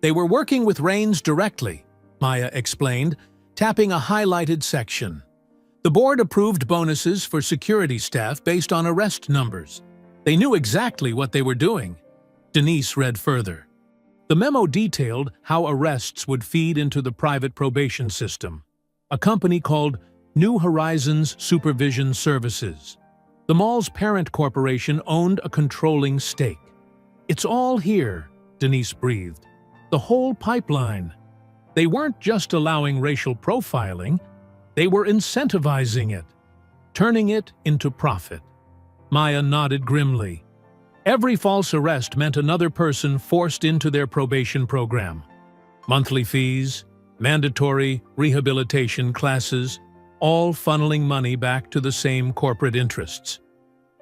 They were working with Rains directly, Maya explained, tapping a highlighted section. The board approved bonuses for security staff based on arrest numbers. They knew exactly what they were doing. Denise read further. The memo detailed how arrests would feed into the private probation system, a company called New Horizons Supervision Services. The mall's parent corporation owned a controlling stake. "It's all here," Denise breathed. "The whole pipeline." They weren't just allowing racial profiling, they were incentivizing it, turning it into profit. Maya nodded grimly. Every false arrest meant another person forced into their probation program. Monthly fees, mandatory rehabilitation classes, all funneling money back to the same corporate interests.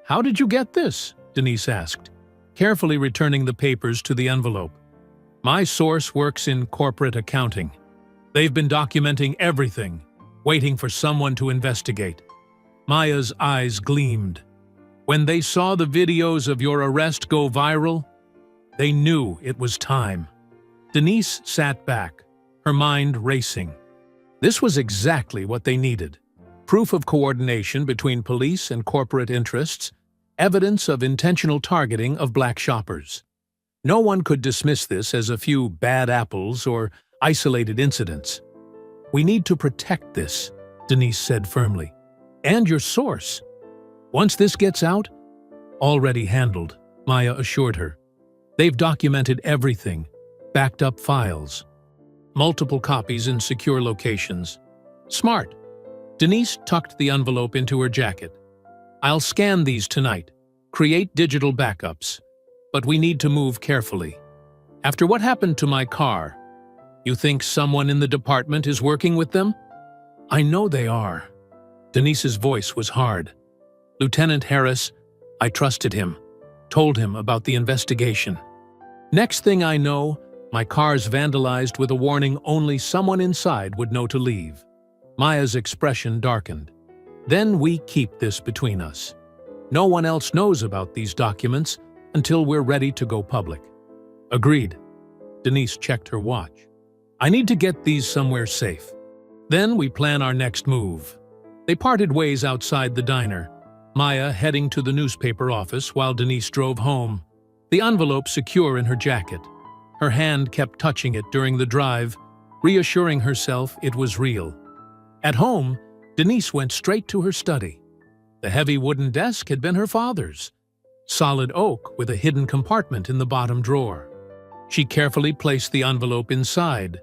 "How did you get this?" Denise asked, carefully returning the papers to the envelope. "My source works in corporate accounting. They've been documenting everything, waiting for someone to investigate." Maya's eyes gleamed. "When they saw the videos of your arrest go viral, they knew it was time." Denise sat back, her mind racing. This was exactly what they needed. Proof of coordination between police and corporate interests, evidence of intentional targeting of black shoppers. No one could dismiss this as a few bad apples or isolated incidents. "We need to protect this," Denise said firmly. "And your source. Once this gets out—" "Already handled," Maya assured her. "They've documented everything, backed up files. Multiple copies in secure locations. Smart." Denise tucked the envelope into her jacket. "I'll scan these tonight, create digital backups. But we need to move carefully. After what happened to my car, you think someone in the department is working with them?" "I know they are." Denise's voice was hard. "Lieutenant Harris, I trusted him, told him about the investigation. Next thing I know, my car's vandalized with a warning only someone inside would know to leave." Maya's expression darkened. "Then we keep this between us. No one else knows about these documents until we're ready to go public." "Agreed." Denise checked her watch. "I need to get these somewhere safe. Then we plan our next move." They parted ways outside the diner, Maya heading to the newspaper office while Denise drove home, the envelope secure in her jacket. Her hand kept touching it during the drive, reassuring herself it was real. At home, Denise went straight to her study. The heavy wooden desk had been her father's, solid oak with a hidden compartment in the bottom drawer. She carefully placed the envelope inside,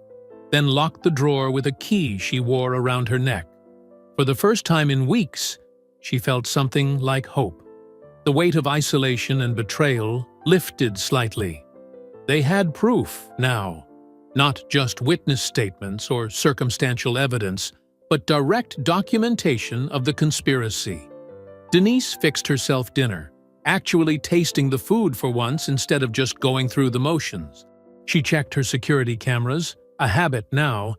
then locked the drawer with a key she wore around her neck. For the first time in weeks, she felt something like hope. The weight of isolation and betrayal lifted slightly. They had proof now, not just witness statements or circumstantial evidence, but direct documentation of the conspiracy. Denise fixed herself dinner, actually tasting the food for once instead of just going through the motions. She checked her security cameras, a habit now,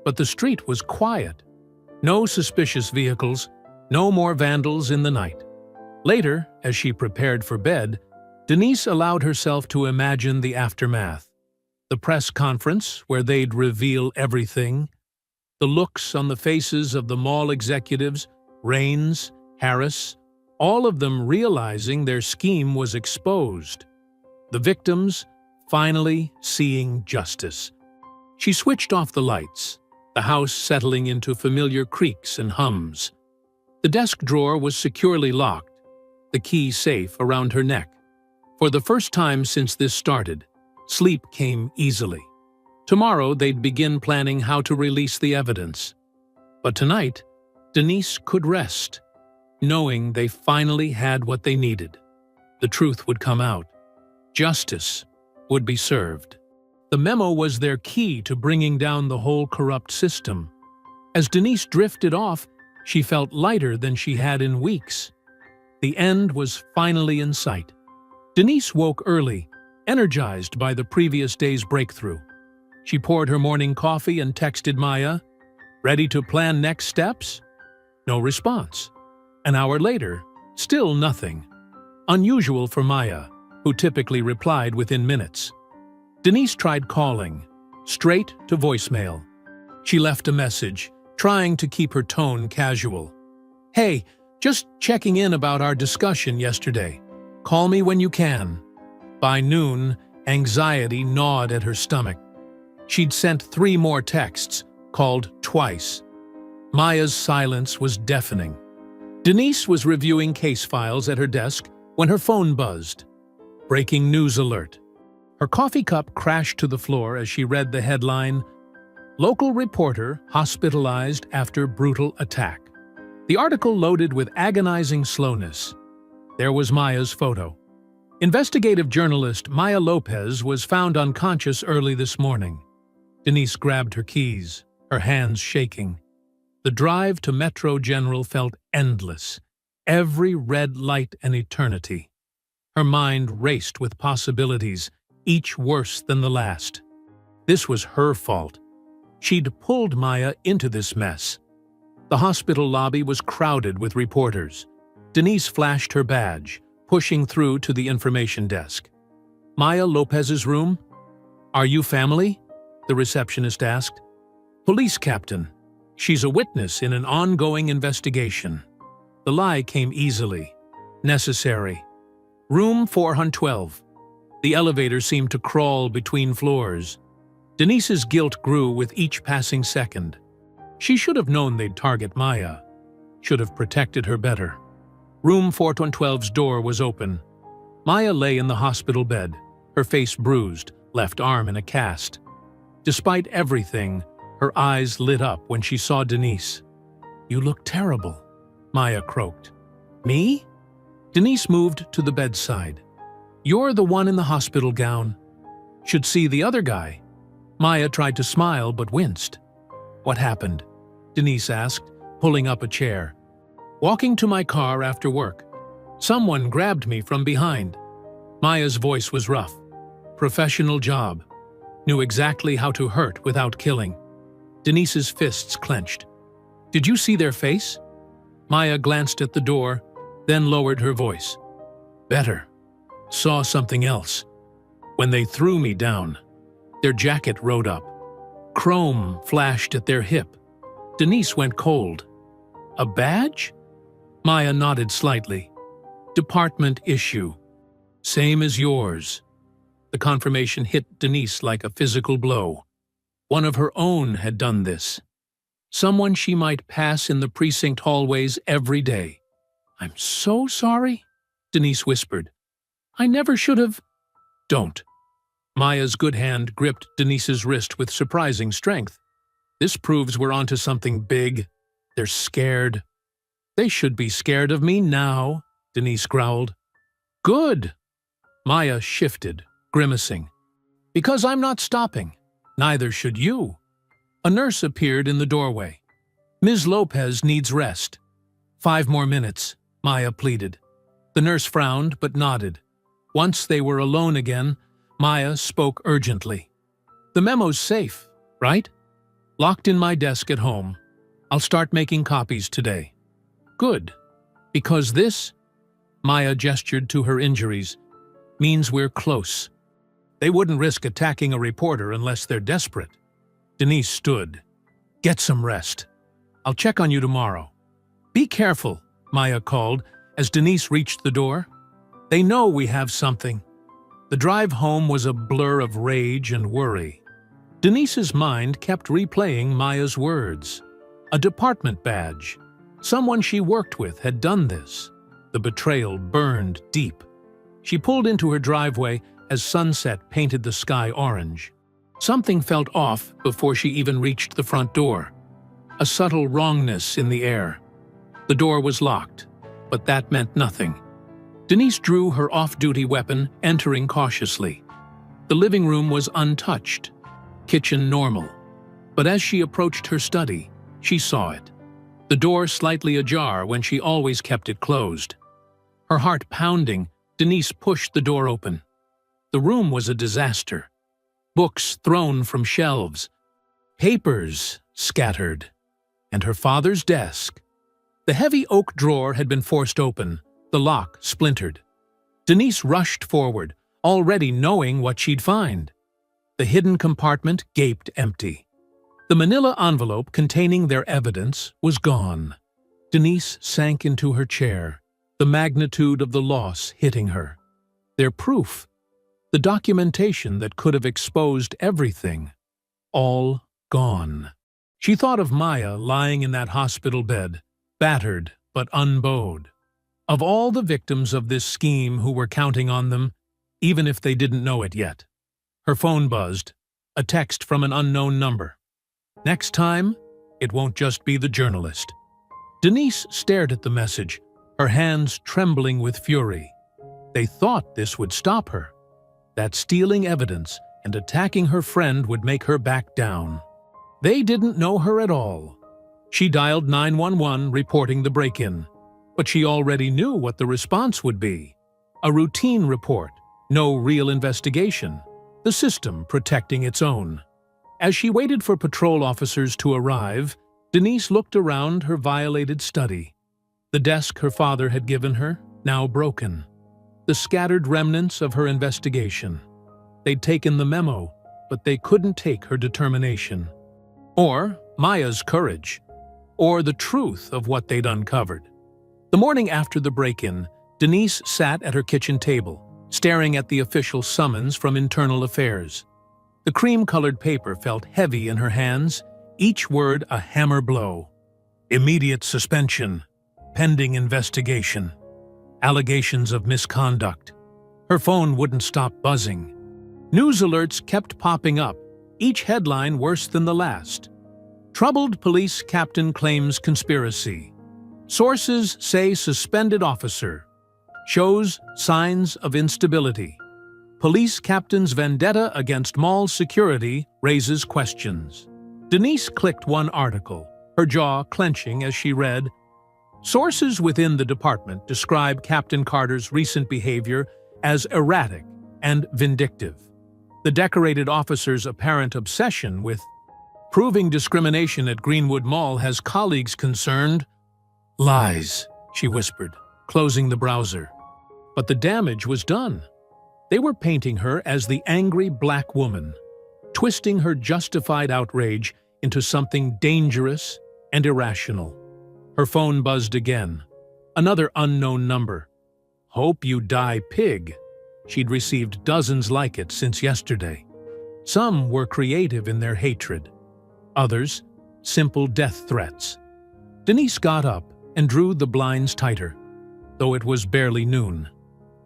but the street was quiet. No suspicious vehicles, no more vandals in the night. Later, as she prepared for bed, Denise allowed herself to imagine the aftermath. The press conference where they'd reveal everything, the looks on the faces of the mall executives, Raines, Harris, all of them realizing their scheme was exposed. The victims finally seeing justice. She switched off the lights, the house settling into familiar creaks and hums. The desk drawer was securely locked, the key safe around her neck. For the first time since this started, sleep came easily. Tomorrow they'd begin planning how to release the evidence. But tonight, Denise could rest, knowing they finally had what they needed. The truth would come out. Justice would be served. The memo was their key to bringing down the whole corrupt system. As Denise drifted off, she felt lighter than she had in weeks. The end was finally in sight. Denise woke early, energized by the previous day's breakthrough. She poured her morning coffee and texted Maya, "Ready to plan next steps?" No response. An hour later, still nothing. Unusual for Maya, who typically replied within minutes. Denise tried calling, straight to voicemail. She left a message, trying to keep her tone casual. "Hey, just checking in about our discussion yesterday. Call me when you can." By noon, anxiety gnawed at her stomach. She'd sent 3 more texts, called twice. Maya's silence was deafening. Denise was reviewing case files at her desk when her phone buzzed. Breaking news alert. Her coffee cup crashed to the floor as she read the headline, "Local reporter hospitalized after brutal attack." The article loaded with agonizing slowness. There was Maya's photo. Investigative journalist Maya Lopez was found unconscious early this morning. Denise grabbed her keys, her hands shaking. The drive to Metro General felt endless, every red light an eternity. Her mind raced with possibilities, each worse than the last. This was her fault. She'd pulled Maya into this mess. The hospital lobby was crowded with reporters. Denise flashed her badge, pushing through to the information desk. "Maya Lopez's room? Are you family?" the receptionist asked. "Police captain. She's a witness in an ongoing investigation." The lie came easily. Necessary. "Room 412. The elevator seemed to crawl between floors. Denise's guilt grew with each passing second. She should have known they'd target Maya. Should have protected her better. Room 412's door was open. Maya lay in the hospital bed, her face bruised, left arm in a cast. Despite everything, her eyes lit up when she saw Denise. "You look terrible," Maya croaked. "Me?" Denise moved to the bedside. "You're the one in the hospital gown. Should see the other guy." Maya tried to smile but winced. "What happened?" Denise asked, pulling up a chair. "Walking to my car after work. Someone grabbed me from behind." Maya's voice was rough. Professional job. Knew exactly how to hurt without killing. Denise's fists clenched. "Did you see their face?" Maya glanced at the door, then lowered her voice. "Better. Saw something else. When they threw me down, their jacket rode up. Chrome flashed at their hip. Denise went cold. A badge?" Maya nodded slightly. "Department issue. Same as yours." The confirmation hit Denise like a physical blow. One of her own had done this. Someone she might pass in the precinct hallways every day. "I'm so sorry," Denise whispered. "I never should have—" "Don't." Maya's good hand gripped Denise's wrist with surprising strength. "This proves we're onto something big. They're scared." "They should be scared of me now," Denise growled. "Good." Maya shifted, grimacing. "Because I'm not stopping. Neither should you." A nurse appeared in the doorway. "Ms. Lopez needs rest." "5 more minutes," Maya pleaded. The nurse frowned but nodded. Once they were alone again, Maya spoke urgently. "The memo's safe, right? Locked in my desk at home. I'll start making copies today." "Good. Because this," Maya gestured to her injuries, "means we're close. They wouldn't risk attacking a reporter unless they're desperate." Denise stood. "Get some rest. I'll check on you tomorrow." "Be careful," Maya called as Denise reached the door. "They know we have something." The drive home was a blur of rage and worry. Denise's mind kept replaying Maya's words. A department badge. Someone she worked with had done this. The betrayal burned deep. She pulled into her driveway as sunset painted the sky orange. Something felt off before she even reached the front door. A subtle wrongness in the air. The door was locked, but that meant nothing. Denise drew her off-duty weapon, entering cautiously. The living room was untouched, kitchen normal. But as she approached her study, she saw it. The door slightly ajar when she always kept it closed. Her heart pounding, Denise pushed the door open. The room was a disaster. Books thrown from shelves, papers scattered, and her father's desk. The heavy oak drawer had been forced open, the lock splintered. Denise rushed forward, already knowing what she'd find. The hidden compartment gaped empty. The manila envelope containing their evidence was gone. Denise sank into her chair, the magnitude of the loss hitting her. Their proof, the documentation that could have exposed everything, all gone. She thought of Maya lying in that hospital bed, battered but unbowed. Of all the victims of this scheme who were counting on them, even if they didn't know it yet. Her phone buzzed, a text from an unknown number. Next time, it won't just be the journalist. Denise stared at the message, her hands trembling with fury. They thought this would stop her, that stealing evidence and attacking her friend would make her back down. They didn't know her at all. She dialed 911 reporting the break-in, but she already knew what the response would be. A routine report, no real investigation, the system protecting its own. As she waited for patrol officers to arrive, Denise looked around her violated study. The desk her father had given her, now broken. The scattered remnants of her investigation. They'd taken the memo, but they couldn't take her determination. Or Maya's courage. Or the truth of what they'd uncovered. The morning after the break-in, Denise sat at her kitchen table, staring at the official summons from Internal Affairs. The cream-colored paper felt heavy in her hands, each word a hammer blow. Immediate suspension. Pending investigation. Allegations of misconduct. Her phone wouldn't stop buzzing. News alerts kept popping up, each headline worse than the last. Troubled police captain claims conspiracy. Sources say suspended officer. Shows signs of instability. Police captain's vendetta against mall security raises questions. Denise clicked one article, her jaw clenching as she read, "Sources within the department describe Captain Carter's recent behavior as erratic and vindictive. The decorated officer's apparent obsession with proving discrimination at Greenwood Mall has colleagues concerned." "Lies," she whispered, closing the browser. But the damage was done. They were painting her as the angry black woman, twisting her justified outrage into something dangerous and irrational. Her phone buzzed again. Another unknown number. "Hope you die, pig." She'd received dozens like it since yesterday. Some were creative in their hatred. Others, simple death threats. Denise got up and drew the blinds tighter, though it was barely noon.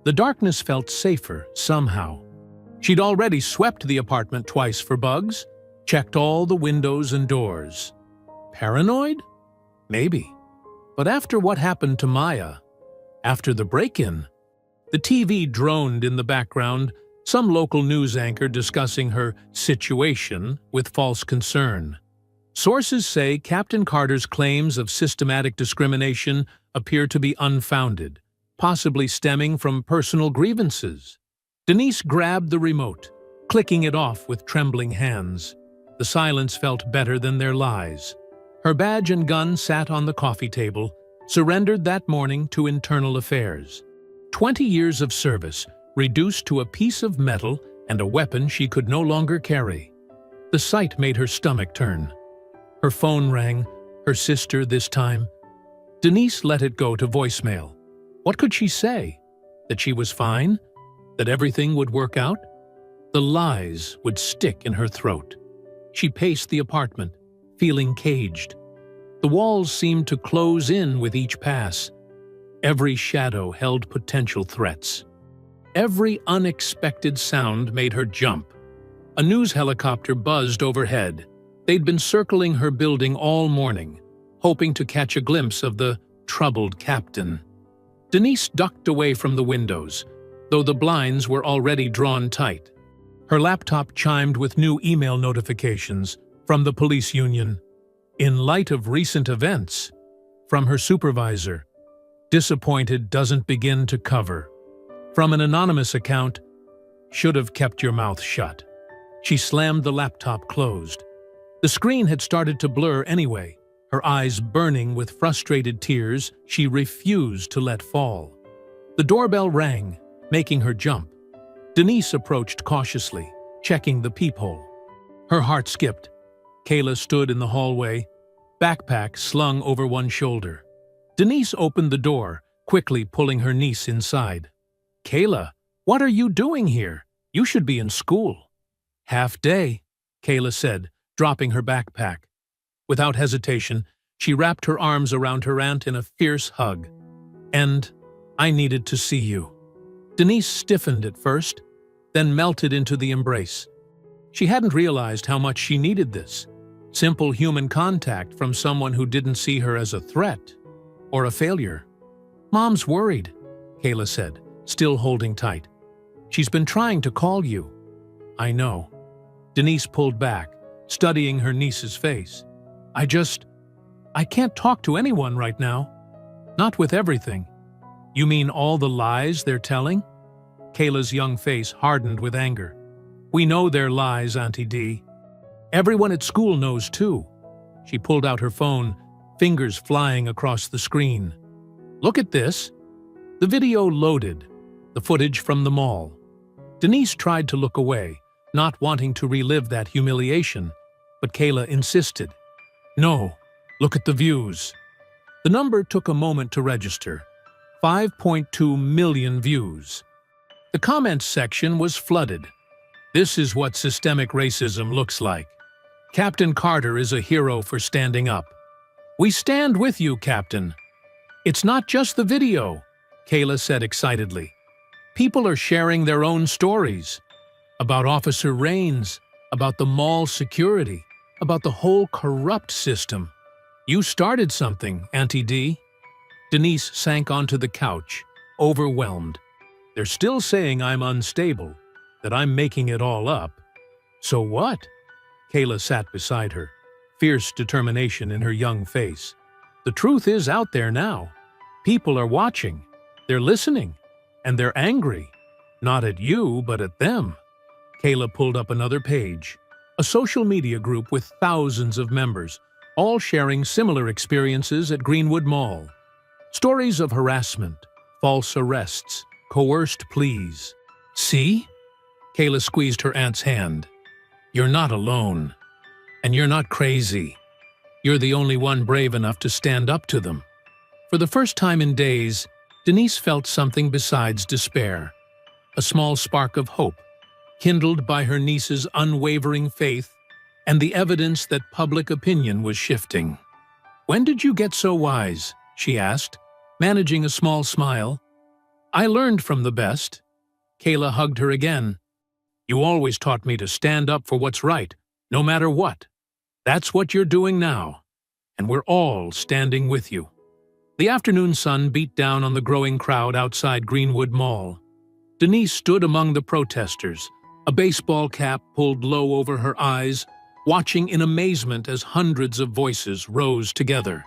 The darkness felt safer somehow. She'd already swept the apartment twice for bugs, checked all the windows and doors. Paranoid? Maybe. But after what happened to Maya, after the break-in, the TV droned in the background, some local news anchor discussing her situation with false concern. Sources say Captain Carter's claims of systematic discrimination appear to be unfounded, possibly stemming from personal grievances. Denise grabbed the remote, clicking it off with trembling hands. The silence felt better than their lies. Her badge and gun sat on the coffee table, surrendered that morning to Internal Affairs. 20 years of service, reduced to a piece of metal and a weapon she could no longer carry. The sight made her stomach turn. Her phone rang, her sister this time. Denise let it go to voicemail. What could she say? That she was fine? That everything would work out? The lies would stick in her throat. She paced the apartment, feeling caged. The walls seemed to close in with each pass. Every shadow held potential threats. Every unexpected sound made her jump. A news helicopter buzzed overhead. They'd been circling her building all morning, hoping to catch a glimpse of the troubled captain. Denise ducked away from the windows, though the blinds were already drawn tight. Her laptop chimed with new email notifications from the police union. In light of recent events, from her supervisor, disappointed doesn't begin to cover. From an anonymous account, should have kept your mouth shut. She slammed the laptop closed. The screen had started to blur anyway, her eyes burning with frustrated tears she refused to let fall. The doorbell rang, making her jump. Denise approached cautiously, checking the peephole. Her heart skipped. Kayla stood in the hallway, backpack slung over one shoulder. Denise opened the door, quickly pulling her niece inside. "Kayla, what are you doing here? You should be in school." "Half day," Kayla said, dropping her backpack. Without hesitation, she wrapped her arms around her aunt in a fierce hug. "And I needed to see you." Denise stiffened at first, then melted into the embrace. She hadn't realized how much she needed this. Simple human contact from someone who didn't see her as a threat or a failure. "Mom's worried," Kayla said, still holding tight. "She's been trying to call you." "I know." Denise pulled back, studying her niece's face. I can't talk to anyone right now. Not with everything." "You mean all the lies they're telling?" Kayla's young face hardened with anger. "We know they're lies, Auntie D. Everyone at school knows too." She pulled out her phone, fingers flying across the screen. "Look at this." The video loaded, the footage from the mall. Denise tried to look away, not wanting to relive that humiliation, but Kayla insisted. "No, look at the views." The number took a moment to register. 5.2 million views. The comments section was flooded. "This is what systemic racism looks like. Captain Carter is a hero for standing up. We stand with you, Captain." "It's not just the video," Kayla said excitedly. "People are sharing their own stories. About Officer Raines, about the mall security, about the whole corrupt system. You started something, Auntie D." Denise sank onto the couch, overwhelmed. "They're still saying I'm unstable, that I'm making it all up. So what?" Kayla sat beside her, fierce determination in her young face. "The truth is out there now. People are watching, they're listening, and they're angry. Not at you, but at them." Kayla pulled up another page, a social media group with thousands of members, all sharing similar experiences at Greenwood Mall. Stories of harassment, false arrests, coerced pleas. "See?" Kayla squeezed her aunt's hand. "You're not alone. And you're not crazy. You're the only one brave enough to stand up to them." For the first time in days, Denise felt something besides despair. A small spark of hope, kindled by her niece's unwavering faith and the evidence that public opinion was shifting. "When did you get so wise?" she asked, managing a small smile. "I learned from the best." Kayla hugged her again. "You always taught me to stand up for what's right, no matter what. That's what you're doing now, and we're all standing with you." The afternoon sun beat down on the growing crowd outside Greenwood Mall. Denise stood among the protesters, a baseball cap pulled low over her eyes, watching in amazement as hundreds of voices rose together.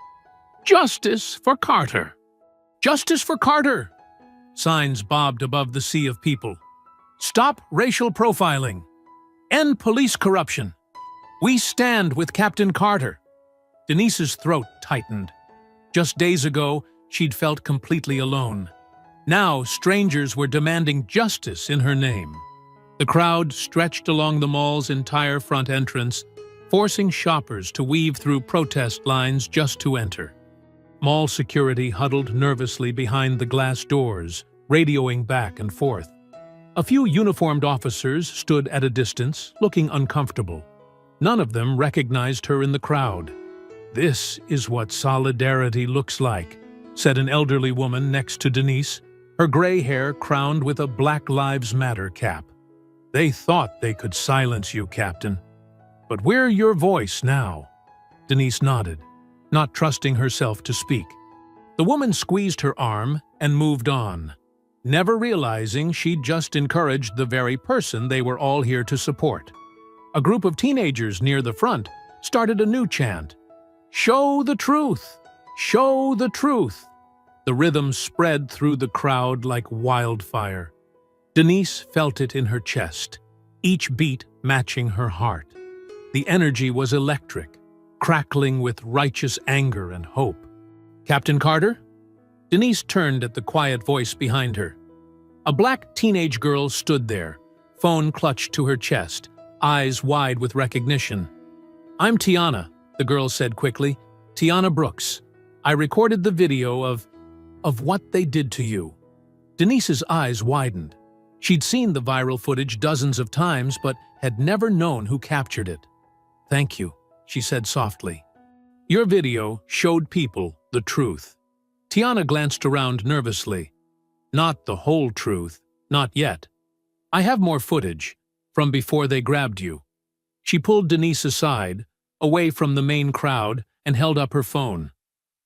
"Justice for Carter! Justice for Carter!" Signs bobbed above the sea of people. "Stop racial profiling! End police corruption! We stand with Captain Carter!" Denise's throat tightened. Just days ago, she'd felt completely alone. Now, strangers were demanding justice in her name. The crowd stretched along the mall's entire front entrance, forcing shoppers to weave through protest lines just to enter. Mall security huddled nervously behind the glass doors, radioing back and forth. A few uniformed officers stood at a distance, looking uncomfortable. None of them recognized her in the crowd. "This is what solidarity looks like," said an elderly woman next to Denise, her gray hair crowned with a Black Lives Matter cap. "They thought they could silence you, Captain. But we're your voice now." Denise nodded, not trusting herself to speak. The woman squeezed her arm and moved on, never realizing she'd just encouraged the very person they were all here to support. A group of teenagers near the front started a new chant. "Show the truth! Show the truth!" The rhythm spread through the crowd like wildfire. Denise felt it in her chest, each beat matching her heart. The energy was electric, crackling with righteous anger and hope. "Captain Carter?" Denise turned at the quiet voice behind her. A black teenage girl stood there, phone clutched to her chest, eyes wide with recognition. "I'm Tiana," the girl said quickly. "Tiana Brooks. I recorded the video of what they did to you." Denise's eyes widened. She'd seen the viral footage dozens of times, but had never known who captured it. "Thank you," she said softly. "Your video showed people the truth." Tiana glanced around nervously. "Not the whole truth, not yet. I have more footage, from before they grabbed you." She pulled Denise aside, away from the main crowd, and held up her phone.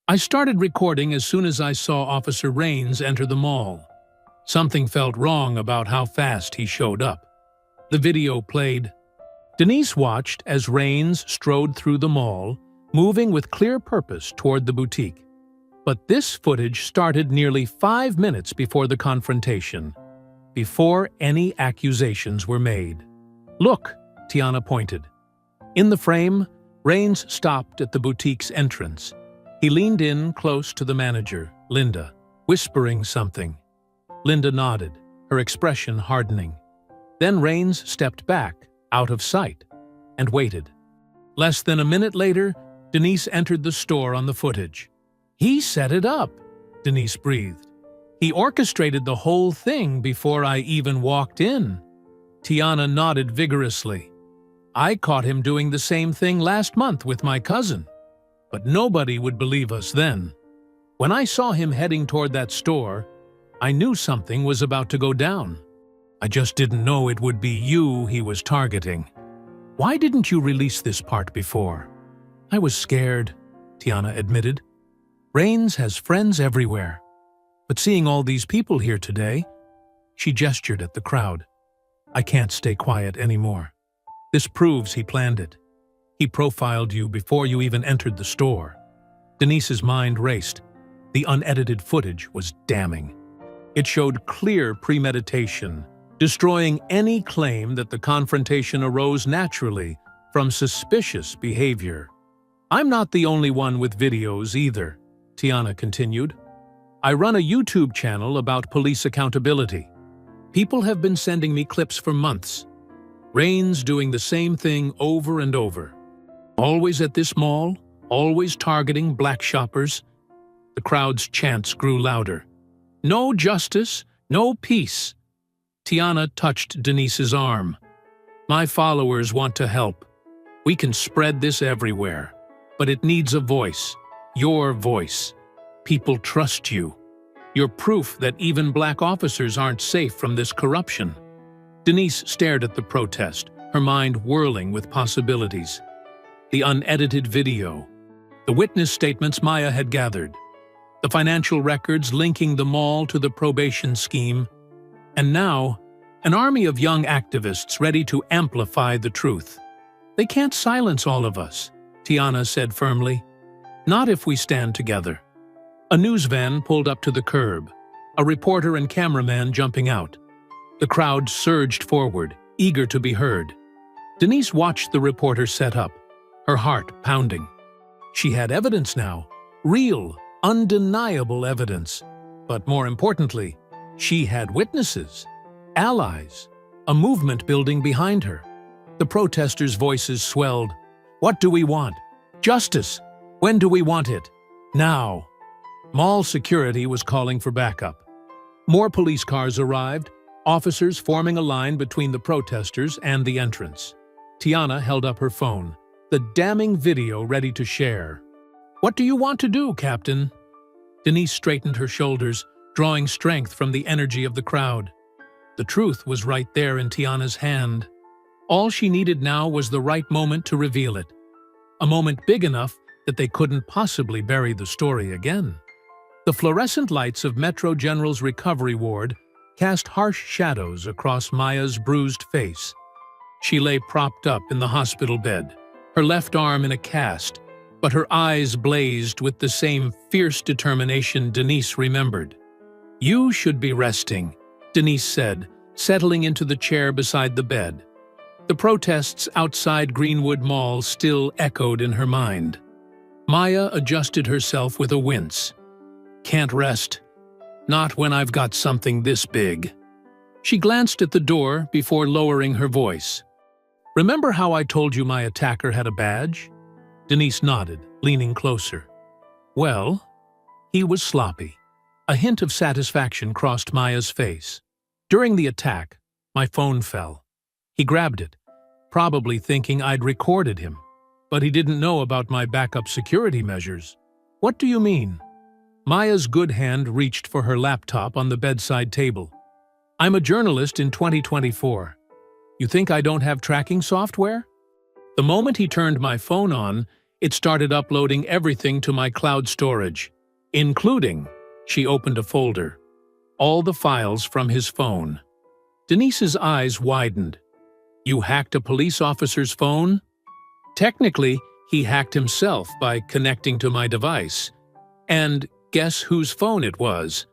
"I started recording as soon as I saw Officer Rains enter the mall. Something felt wrong about how fast he showed up." The video played. Denise watched as Rains strode through the mall, moving with clear purpose toward the boutique. But this footage started nearly 5 minutes before the confrontation, before any accusations were made. "Look," Tiana pointed. In the frame, Rains stopped at the boutique's entrance. He leaned in close to the manager, Linda, whispering something. Linda nodded, her expression hardening. Then Rains stepped back, out of sight, and waited. Less than a minute later, Denise entered the store on the footage. "He set it up," Denise breathed. "He orchestrated the whole thing before I even walked in." Tiana nodded vigorously. "I caught him doing the same thing last month with my cousin. But nobody would believe us then. When I saw him heading toward that store, I knew something was about to go down. I just didn't know it would be you he was targeting. Why didn't you release this part before?" "I was scared," Tiana admitted. "Rains has friends everywhere. But seeing all these people here today," she gestured at the crowd, "I can't stay quiet anymore. This proves he planned it. He profiled you before you even entered the store." Denise's mind raced. The unedited footage was damning. It showed clear premeditation, destroying any claim that the confrontation arose naturally from suspicious behavior. "I'm not the only one with videos either," Tiana continued. "I run a YouTube channel about police accountability. People have been sending me clips for months. Rains doing the same thing over and over. Always at this mall, always targeting black shoppers." The crowd's chants grew louder. "No justice, no peace." Tiana touched Denise's arm. "My followers want to help. We can spread this everywhere. But it needs a voice. Your voice. People trust you. You're proof that even black officers aren't safe from this corruption." Denise stared at the protest, her mind whirling with possibilities. The unedited video, the witness statements Maya had gathered, the financial records linking the mall to the probation scheme, and now, an army of young activists ready to amplify the truth. "They can't silence all of us," Tiana said firmly. "Not if we stand together." A news van pulled up to the curb, a reporter and cameraman jumping out. The crowd surged forward, eager to be heard. Denise watched the reporter set up, her heart pounding. She had evidence now, real, undeniable evidence. But more importantly, she had witnesses, allies, a movement building behind her. The protesters' voices swelled. "What do we want? Justice! When do we want it? Now!" Mall security was calling for backup. More police cars arrived, officers forming a line between the protesters and the entrance. Tiana held up her phone, the damning video ready to share. "What do you want to do, Captain?" Denise straightened her shoulders, drawing strength from the energy of the crowd. The truth was right there in Tiana's hand. All she needed now was the right moment to reveal it. A moment big enough that they couldn't possibly bury the story again. The fluorescent lights of Metro General's recovery ward cast harsh shadows across Maya's bruised face. She lay propped up in the hospital bed, her left arm in a cast, but her eyes blazed with the same fierce determination Denise remembered. "You should be resting," Denise said, settling into the chair beside the bed. The protests outside Greenwood Mall still echoed in her mind. Maya adjusted herself with a wince. "Can't rest. Not when I've got something this big." She glanced at the door before lowering her voice. Remember how I told you my attacker had a badge? Denise nodded, leaning closer. Well, he was sloppy. A hint of satisfaction crossed Maya's face. During the attack, my phone fell. He grabbed it, probably thinking I'd recorded him. But he didn't know about my backup security measures. What do you mean? Maya's good hand reached for her laptop on the bedside table. I'm a journalist in 2024. You think I don't have tracking software? The moment he turned my phone on, it started uploading everything to my cloud storage, including, she opened a folder, all the files from his phone. Denise's eyes widened. You hacked a police officer's phone? Technically, he hacked himself by connecting to my device. And guess whose phone it was?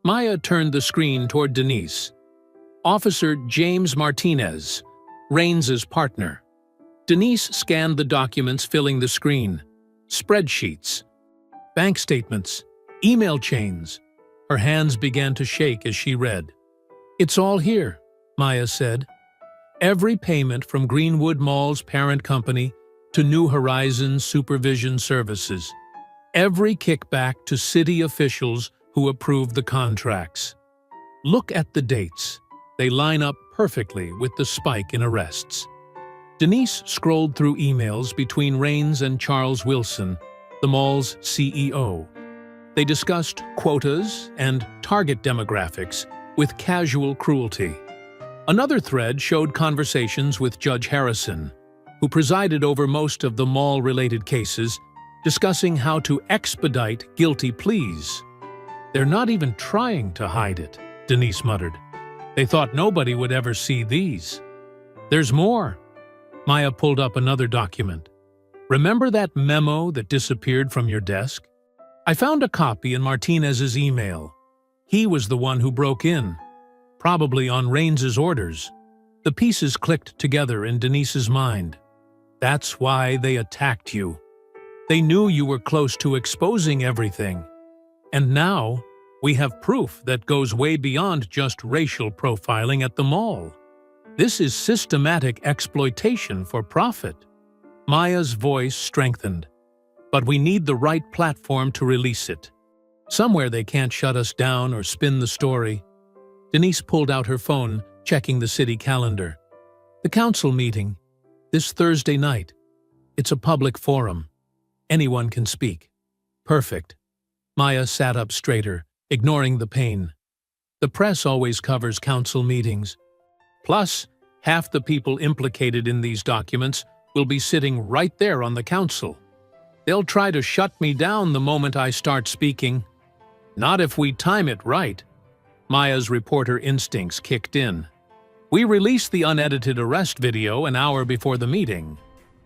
Maya turned the screen toward Denise. Officer James Martinez, Raines's partner. Denise scanned the documents filling the screen. Spreadsheets, bank statements, email chains. Her hands began to shake as she read. It's all here, Maya said. Every payment from Greenwood Mall's parent company to New Horizons Supervision Services. Every kickback to city officials who approved the contracts. Look at the dates. They line up perfectly with the spike in arrests. Denise scrolled through emails between Raines and Charles Wilson, the mall's CEO. They discussed quotas and target demographics with casual cruelty. Another thread showed conversations with Judge Harrison, who presided over most of the mall-related cases, discussing how to expedite guilty pleas. They're not even trying to hide it, Denise muttered. They thought nobody would ever see these. There's more. Maya pulled up another document. Remember that memo that disappeared from your desk? I found a copy in Martinez's email. He was the one who broke in, probably on Raines's orders. The pieces clicked together in Denise's mind. That's why they attacked you. They knew you were close to exposing everything. And now, we have proof that goes way beyond just racial profiling at the mall. This is systematic exploitation for profit. Maya's voice strengthened. But we need the right platform to release it. Somewhere they can't shut us down or spin the story. Denise pulled out her phone, checking the city calendar. The council meeting, this Thursday night. It's a public forum. Anyone can speak. Perfect. Maya sat up straighter, ignoring the pain. The press always covers council meetings. Plus, half the people implicated in these documents will be sitting right there on the council. They'll try to shut me down the moment I start speaking. Not if we time it right. Maya's reporter instincts kicked in. We released the unedited arrest video an hour before the meeting.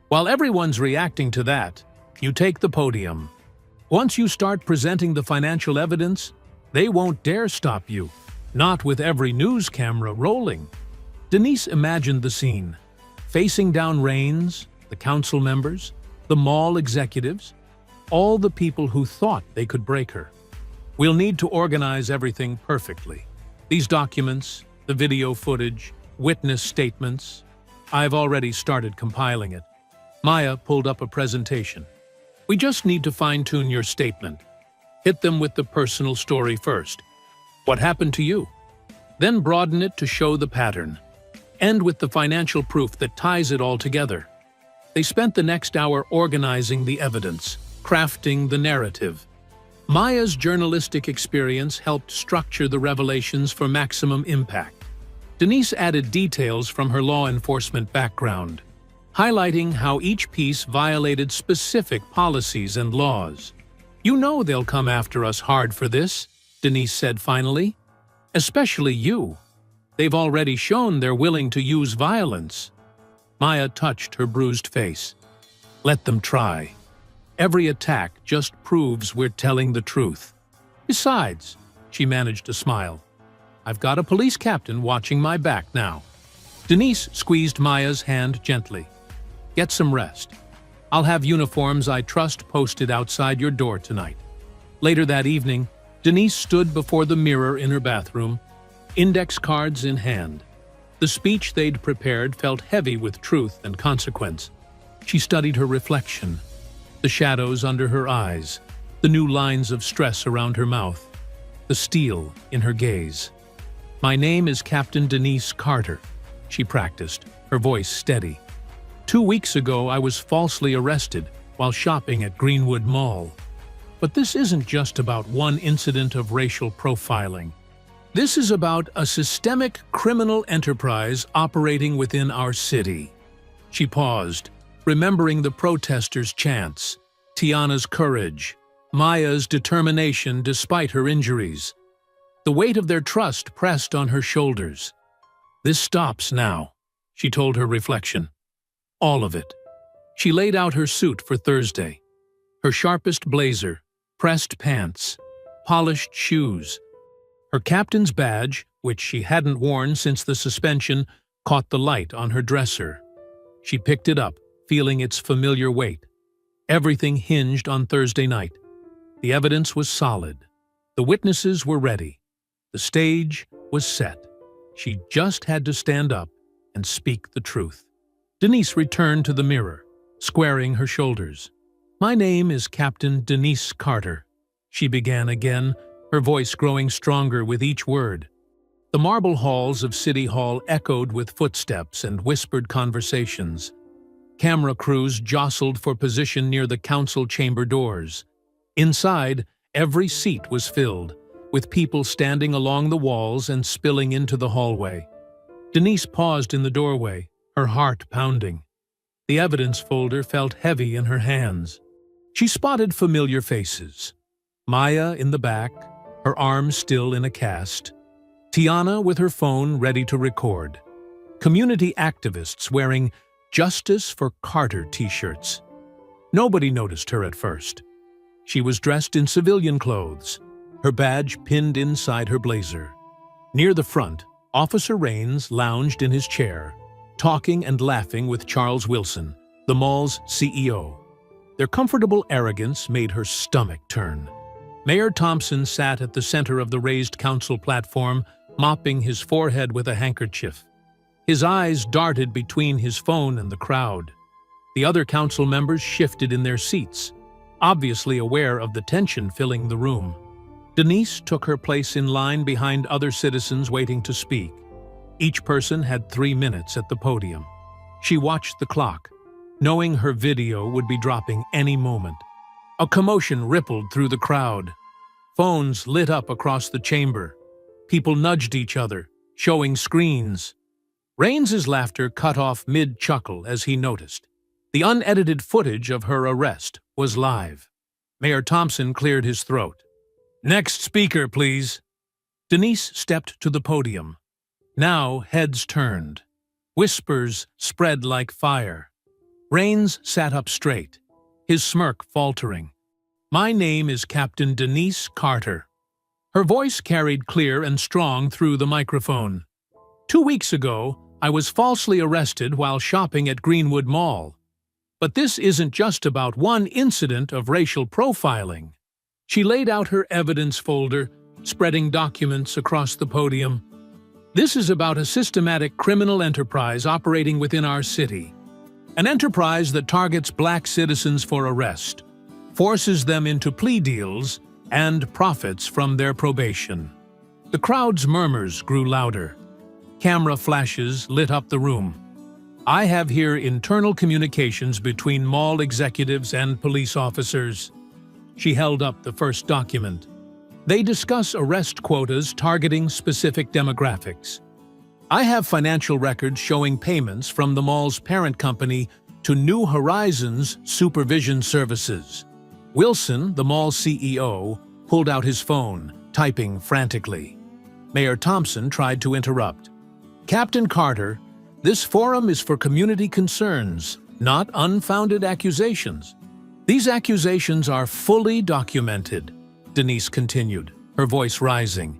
While everyone's reacting to that, you take the podium. Once you start presenting the financial evidence, they won't dare stop you, not with every news camera rolling. Denise imagined the scene, facing down Raines, the council members, the mall executives, all the people who thought they could break her. We'll need to organize everything perfectly. These documents, the video footage, witness statements, I've already started compiling it. Maya pulled up a presentation. We just need to fine-tune your statement. Hit them with the personal story first. What happened to you? Then broaden it to show the pattern. End with the financial proof that ties it all together. They spent the next hour organizing the evidence, crafting the narrative. Maya's journalistic experience helped structure the revelations for maximum impact. Denise added details from her law enforcement background, highlighting how each piece violated specific policies and laws. You know they'll come after us hard for this, Denise said finally. Especially you. They've already shown they're willing to use violence. Maya touched her bruised face. Let them try. Every attack just proves we're telling the truth. Besides, she managed to smile, I've got a police captain watching my back now. Denise squeezed Maya's hand gently. Get some rest. I'll have uniforms I trust posted outside your door tonight. Later that evening, Denise stood before the mirror in her bathroom, index cards in hand. The speech they'd prepared felt heavy with truth and consequence. She studied her reflection, the shadows under her eyes, the new lines of stress around her mouth, the steel in her gaze. "My name is Captain Denise Carter," she practiced, her voice steady. "2 weeks ago, I was falsely arrested while shopping at Greenwood Mall. But this isn't just about one incident of racial profiling. This is about a systemic criminal enterprise operating within our city." She paused, remembering the protesters' chants, Tiana's courage, Maya's determination despite her injuries. The weight of their trust pressed on her shoulders. "This stops now," she told her reflection. "All of it." She laid out her suit for Thursday. Her sharpest blazer, pressed pants, polished shoes. Her captain's badge, which she hadn't worn since the suspension, caught the light on her dresser. She picked it up, feeling its familiar weight. Everything hinged on Thursday night. The evidence was solid. The witnesses were ready. The stage was set. She just had to stand up and speak the truth. Denise returned to the mirror, squaring her shoulders. "My name is Captain Denise Carter," she began again, her voice growing stronger with each word. The marble halls of City Hall echoed with footsteps and whispered conversations. Camera crews jostled for position near the council chamber doors. Inside, every seat was filled, with people standing along the walls and spilling into the hallway. Denise paused in the doorway, her heart pounding. The evidence folder felt heavy in her hands. She spotted familiar faces. Maya in the back, her arms still in a cast. Tiana with her phone ready to record. Community activists wearing "Justice for Carter" t-shirts. Nobody noticed her at first. She was dressed in civilian clothes, her badge pinned inside her blazer. Near the front, Officer Raines lounged in his chair, talking and laughing with Charles Wilson, the mall's CEO. Their comfortable arrogance made her stomach turn. Mayor Thompson sat at the center of the raised council platform, mopping his forehead with a handkerchief. His eyes darted between his phone and the crowd. The other council members shifted in their seats, obviously aware of the tension filling the room. Denise took her place in line behind other citizens waiting to speak. Each person had 3 minutes at the podium. She watched the clock, knowing her video would be dropping any moment. A commotion rippled through the crowd. Phones lit up across the chamber. People nudged each other, showing screens. Raines's laughter cut off mid-chuckle as he noticed. The unedited footage of her arrest was live. Mayor Thompson cleared his throat. "Next speaker, please." Denise stepped to the podium. Now heads turned. Whispers spread like fire. Raines sat up straight, his smirk faltering. "My name is Captain Denise Carter." Her voice carried clear and strong through the microphone. 2 weeks ago, I was falsely arrested while shopping at Greenwood Mall. But this isn't just about one incident of racial profiling. She laid out her evidence folder, spreading documents across the podium. "This is about a systematic criminal enterprise operating within our city. An enterprise that targets black citizens for arrest, forces them into plea deals, and profits from their probation." The crowd's murmurs grew louder. Camera flashes lit up the room. "I have here internal communications between mall executives and police officers." She held up the first document. "They discuss arrest quotas targeting specific demographics. I have financial records showing payments from the mall's parent company to New Horizons Supervision Services." Wilson, the mall CEO, pulled out his phone, typing frantically. Mayor Thompson tried to interrupt. "Captain Carter, this forum is for community concerns, not unfounded accusations. These accusations are fully documented," Denise continued, her voice rising,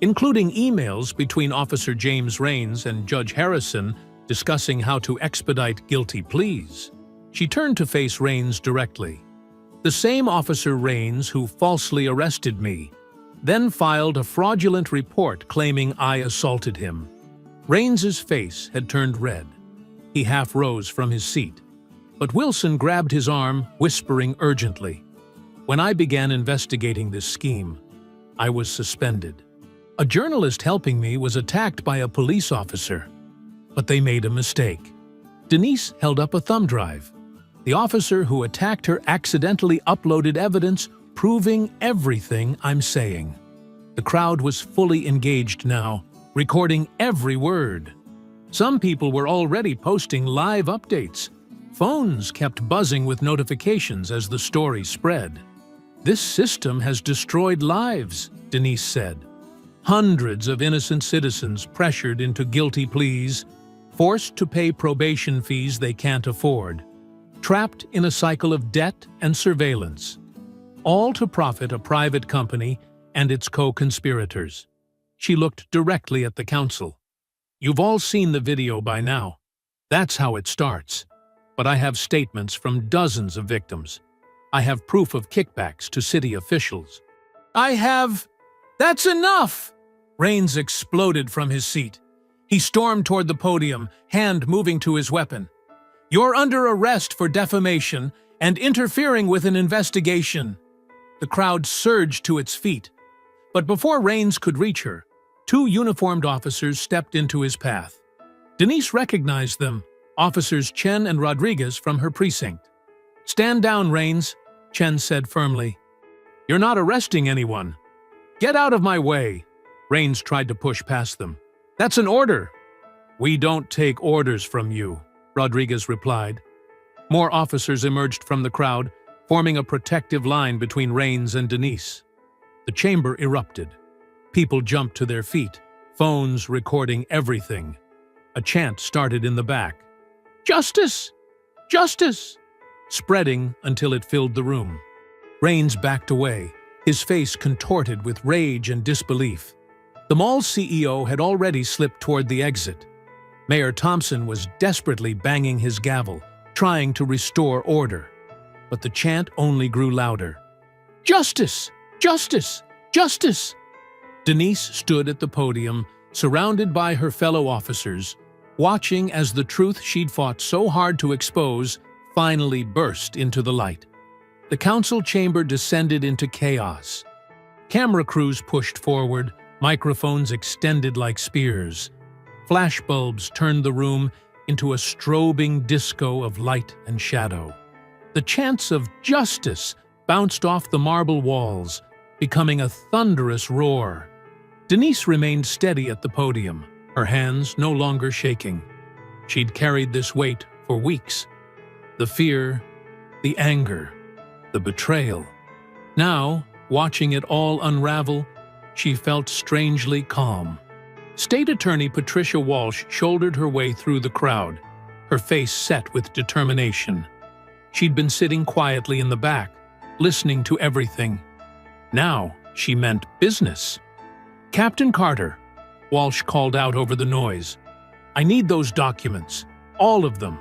"including emails between Officer James Raines and Judge Harrison discussing how to expedite guilty pleas." She turned to face Raines directly. "The same Officer Raines who falsely arrested me, then filed a fraudulent report claiming I assaulted him. Raines's face had turned red. He half rose from his seat. But Wilson grabbed his arm, whispering urgently, "When I began investigating this scheme, I was suspended. A journalist helping me was attacked by a police officer. But they made a mistake." Denise held up a thumb drive. The officer who attacked her accidentally uploaded evidence proving everything I'm saying. The crowd was fully engaged now, recording every word. Some people were already posting live updates. Phones kept buzzing with notifications as the story spread. "This system has destroyed lives," Denise said. "Hundreds of innocent citizens pressured into guilty pleas, forced to pay probation fees they can't afford, trapped in a cycle of debt and surveillance, all to profit a private company and its co-conspirators." She looked directly at the council. "You've all seen the video by now. That's how it starts. But I have statements from dozens of victims. I have proof of kickbacks to city officials." "That's enough!" Raines exploded from his seat. He stormed toward the podium, hand moving to his weapon. "You're under arrest for defamation and interfering with an investigation." The crowd surged to its feet. But before Raines could reach her, two uniformed officers stepped into his path. Denise recognized them, Officers Chen and Rodriguez from her precinct. "Stand down, Raines," Chen said firmly. "You're not arresting anyone." "Get out of my way," Raines tried to push past them. "That's an order." "We don't take orders from you," Rodriguez replied. More officers emerged from the crowd, forming a protective line between Raines and Denise. The chamber erupted. People jumped to their feet, phones recording everything. A chant started in the back. "Justice! Justice!" spreading until it filled the room. Raines backed away, his face contorted with rage and disbelief. The mall's CEO had already slipped toward the exit. Mayor Thompson was desperately banging his gavel, trying to restore order. But the chant only grew louder. "Justice! Justice! Justice!" Denise stood at the podium, surrounded by her fellow officers, watching as the truth she'd fought so hard to expose finally burst into the light. The council chamber descended into chaos. Camera crews pushed forward, microphones extended like spears. Flashbulbs turned the room into a strobing disco of light and shadow. The chants of "justice" bounced off the marble walls, becoming a thunderous roar. Denise remained steady at the podium, her hands no longer shaking. She'd carried this weight for weeks. The fear, the anger, the betrayal. Now, watching it all unravel, she felt strangely calm. State Attorney Patricia Walsh shouldered her way through the crowd, her face set with determination. She'd been sitting quietly in the back, listening to everything. Now, she meant business. "Captain Carter," Walsh called out over the noise. "I need those documents, all of them.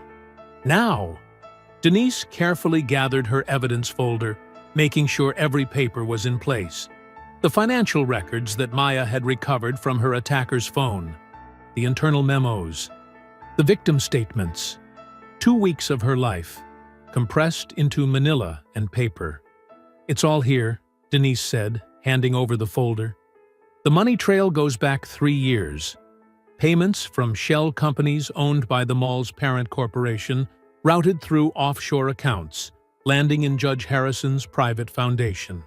Now." Denise carefully gathered her evidence folder, making sure every paper was in place. The financial records that Maya had recovered from her attacker's phone, the internal memos, the victim statements. 2 weeks of her life, compressed into manila and paper. "It's all here," Denise said, handing over the folder. The money trail goes back 3 years. Payments from shell companies owned by the mall's parent corporation routed through offshore accounts, landing in Judge Harrison's private foundation.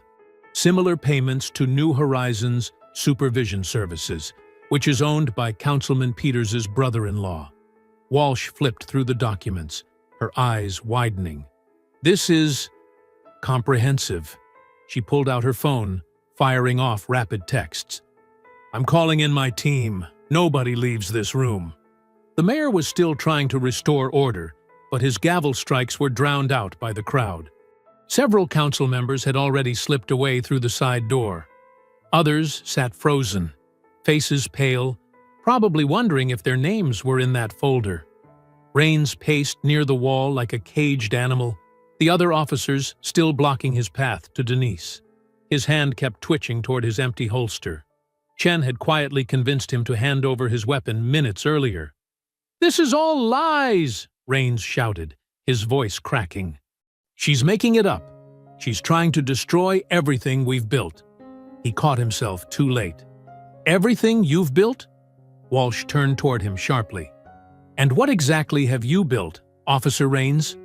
Similar payments to New Horizons Supervision Services, which is owned by Councilman Peters's brother-in-law. Walsh flipped through the documents, her eyes widening. "This is comprehensive." She pulled out her phone, firing off rapid texts. "I'm calling in my team. Nobody leaves this room." The mayor was still trying to restore order, but his gavel strikes were drowned out by the crowd. Several council members had already slipped away through the side door. Others sat frozen, faces pale, probably wondering if their names were in that folder. Raines paced near the wall like a caged animal, the other officers still blocking his path to Denise. His hand kept twitching toward his empty holster. Chen had quietly convinced him to hand over his weapon minutes earlier. "This is all lies!" Rains shouted, his voice cracking. "She's making it up. She's trying to destroy everything we've built." He caught himself too late. "Everything you've built?" Walsh turned toward him sharply. "And what exactly have you built, Officer Rains?"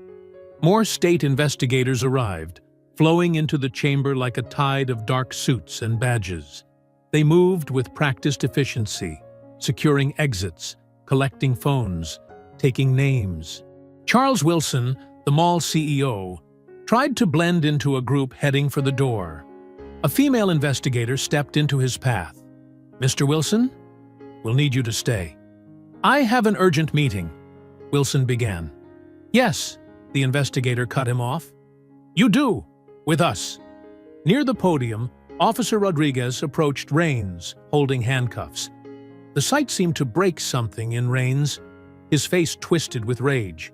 More state investigators arrived, flowing into the chamber like a tide of dark suits and badges. They moved with practiced efficiency, securing exits, collecting phones, taking names. Charles Wilson, the mall CEO, tried to blend into a group heading for the door. A female investigator stepped into his path. "Mr. Wilson, we'll need you to stay." "I have an urgent meeting," Wilson began. "Yes," the investigator cut him off. "You do, with us." Near the podium, Officer Rodriguez approached Rains, holding handcuffs. The sight seemed to break something in Rains. His face twisted with rage.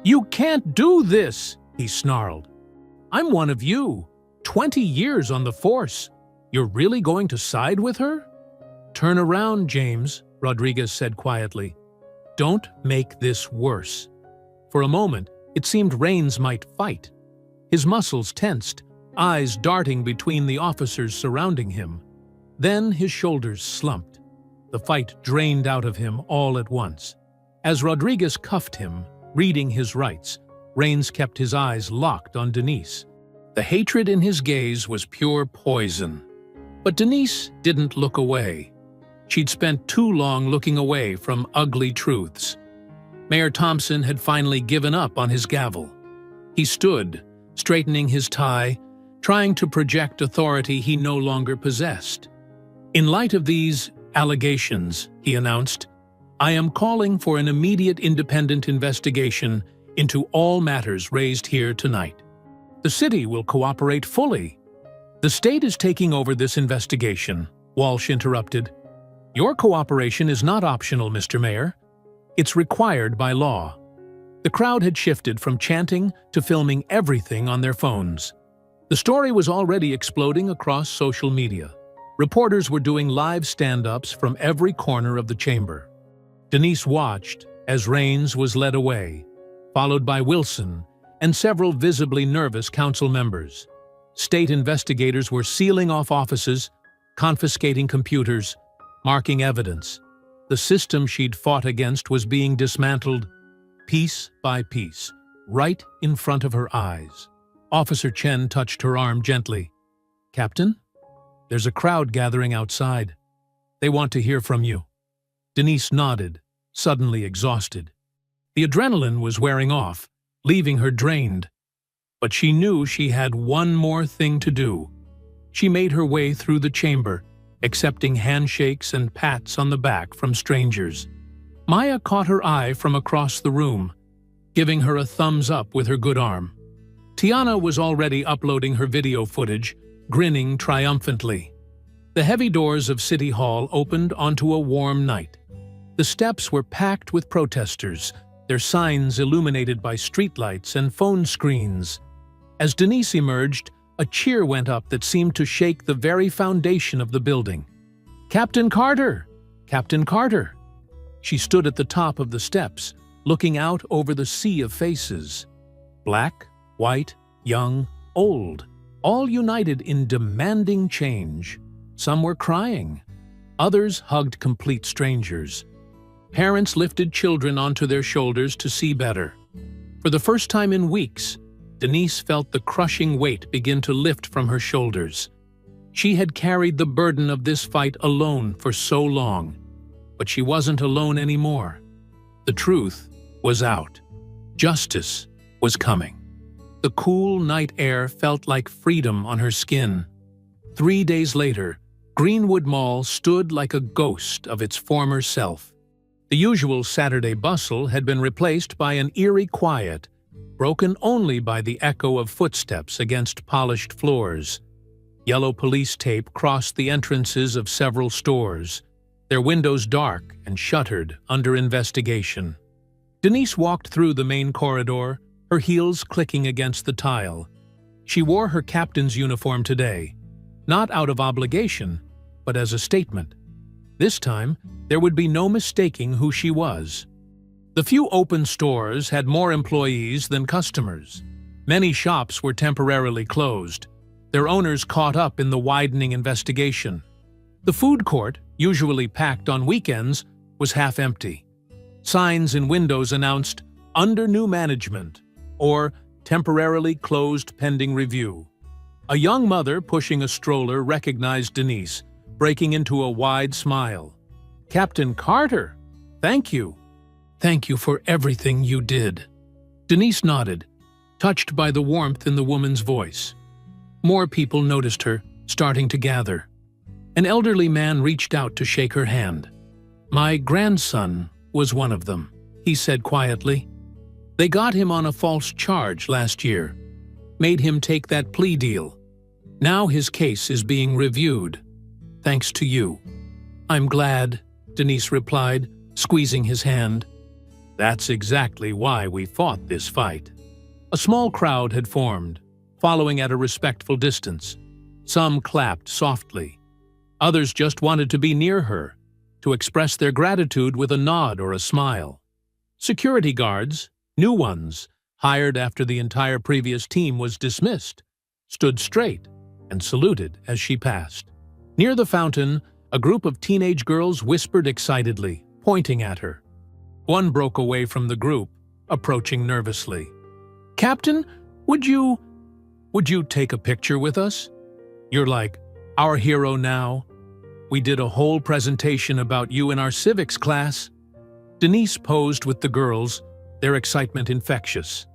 "You can't do this," he snarled. "I'm one of you. 20 years on the force. You're really going to side with her?" "Turn around, James," Rodriguez said quietly. "Don't make this worse." For a moment, it seemed Rains might fight. His muscles tensed, eyes darting between the officers surrounding him. Then his shoulders slumped. The fight drained out of him all at once. As Rodriguez cuffed him, reading his rights, Rains kept his eyes locked on Denise. The hatred in his gaze was pure poison. But Denise didn't look away. She'd spent too long looking away from ugly truths. Mayor Thompson had finally given up on his gavel. He stood, straightening his tie, trying to project authority he no longer possessed. "In light of these allegations," he announced, "I am calling for an immediate independent investigation into all matters raised here tonight. The city will cooperate fully." "The state is taking over this investigation," Walsh interrupted. "Your cooperation is not optional, Mr. Mayor. It's required by law." The crowd had shifted from chanting to filming everything on their phones. The story was already exploding across social media. Reporters were doing live stand-ups from every corner of the chamber. Denise watched as Rains was led away, followed by Wilson and several visibly nervous council members. State investigators were sealing off offices, confiscating computers, marking evidence. The system she'd fought against was being dismantled, piece by piece, right in front of her eyes. Officer Chen touched her arm gently. "Captain, there's a crowd gathering outside. They want to hear from you." Denise nodded, suddenly exhausted. The adrenaline was wearing off, leaving her drained. But she knew she had one more thing to do. She made her way through the chamber, accepting handshakes and pats on the back from strangers. Maya caught her eye from across the room, giving her a thumbs up with her good arm. Tiana was already uploading her video footage, grinning triumphantly. The heavy doors of City Hall opened onto a warm night. The steps were packed with protesters, their signs illuminated by streetlights and phone screens. As Denise emerged, a cheer went up that seemed to shake the very foundation of the building. "Captain Carter! Captain Carter!" She stood at the top of the steps, looking out over the sea of faces. Black, white, young, old, all united in demanding change. Some were crying. Others hugged complete strangers. Parents lifted children onto their shoulders to see better. For the first time in weeks, Denise felt the crushing weight begin to lift from her shoulders. She had carried the burden of this fight alone for so long, but she wasn't alone anymore. The truth was out. Justice was coming. The cool night air felt like freedom on her skin. 3 days later, Greenwood Mall stood like a ghost of its former self. The usual Saturday bustle had been replaced by an eerie quiet, broken only by the echo of footsteps against polished floors. Yellow police tape crossed the entrances of several stores, their windows dark and shuttered under investigation. Denise walked through the main corridor, her heels clicking against the tile. She wore her captain's uniform today, not out of obligation, but as a statement. This time, there would be no mistaking who she was. The few open stores had more employees than customers. Many shops were temporarily closed, their owners caught up in the widening investigation. The food court, usually packed on weekends, was half empty. Signs in windows announced, "Under new management," or "Temporarily closed pending review." A young mother pushing a stroller recognized Denise, breaking into a wide smile. "Captain Carter, thank you. Thank you for everything you did." Denise nodded, touched by the warmth in the woman's voice. More people noticed her, starting to gather. An elderly man reached out to shake her hand. "My grandson was one of them," he said quietly. "They got him on a false charge last year, made him take that plea deal. Now his case is being reviewed, thanks to you." "I'm glad," Denise replied, squeezing his hand. "That's exactly why we fought this fight." A small crowd had formed, following at a respectful distance. Some clapped softly. Others just wanted to be near her, to express their gratitude with a nod or a smile. Security guards, new ones, hired after the entire previous team was dismissed, stood straight and saluted as she passed. Near the fountain, a group of teenage girls whispered excitedly, pointing at her. One broke away from the group, approaching nervously. "Captain, would you take a picture with us? You're like our hero now. We did a whole presentation about you in our civics class." Denise posed with the girls, their excitement infectious.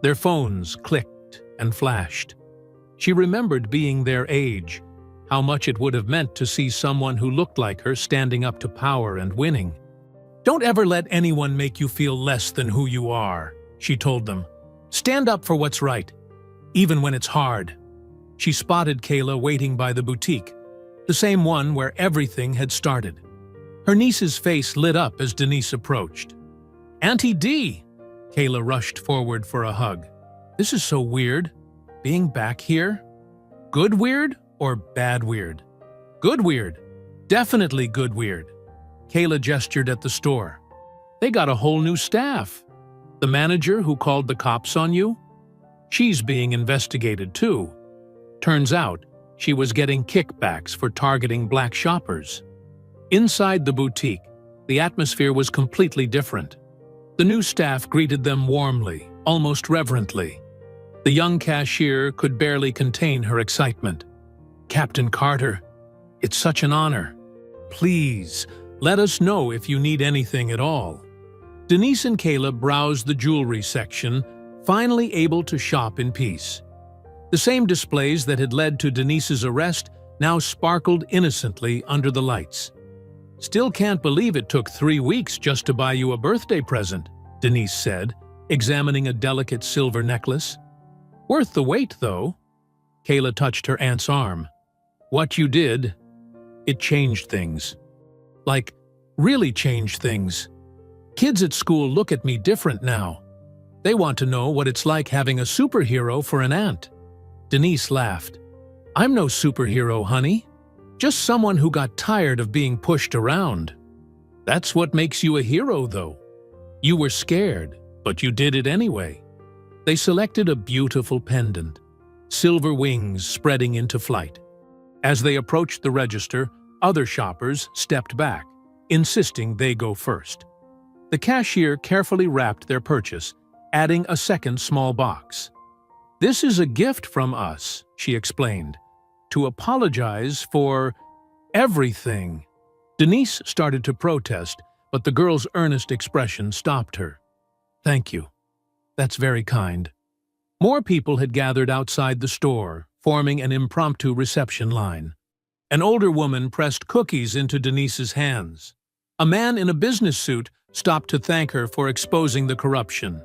Their phones clicked and flashed. She remembered being their age, how much it would have meant to see someone who looked like her standing up to power and winning. "Don't ever let anyone make you feel less than who you are," she told them. "Stand up for what's right, even when it's hard." She spotted Kayla waiting by the boutique, the same one where everything had started. Her niece's face lit up as Denise approached. "Auntie D!" Kayla rushed forward for a hug. "This is so weird, being back here. Good weird or bad weird?" "Good weird. Definitely good weird." Kayla gestured at the store. "They got a whole new staff. The manager who called the cops on you? She's being investigated too. Turns out, she was getting kickbacks for targeting black shoppers." Inside the boutique, the atmosphere was completely different. The new staff greeted them warmly, almost reverently. The young cashier could barely contain her excitement. "Captain Carter, it's such an honor. Please, let us know if you need anything at all." Denise and Kayla browsed the jewelry section, finally able to shop in peace. The same displays that had led to Denise's arrest now sparkled innocently under the lights. "Still can't believe it took 3 weeks just to buy you a birthday present," Denise said, examining a delicate silver necklace. "Worth the wait, though." Kayla touched her aunt's arm. "What you did, it changed things. Like, really changed things. Kids at school look at me different now. They want to know what it's like having a superhero for an aunt." Denise laughed. "I'm no superhero, honey. Just someone who got tired of being pushed around. That's what makes you a hero, though. You were scared, but you did it anyway." They selected a beautiful pendant, silver wings spreading into flight. As they approached the register, other shoppers stepped back, insisting they go first. The cashier carefully wrapped their purchase, adding a second small box. "This is a gift from us," she explained, "to apologize for everything." Denise started to protest, but the girl's earnest expression stopped her. "Thank you. That's very kind." More people had gathered outside the store, forming an impromptu reception line. An older woman pressed cookies into Denise's hands. A man in a business suit stopped to thank her for exposing the corruption.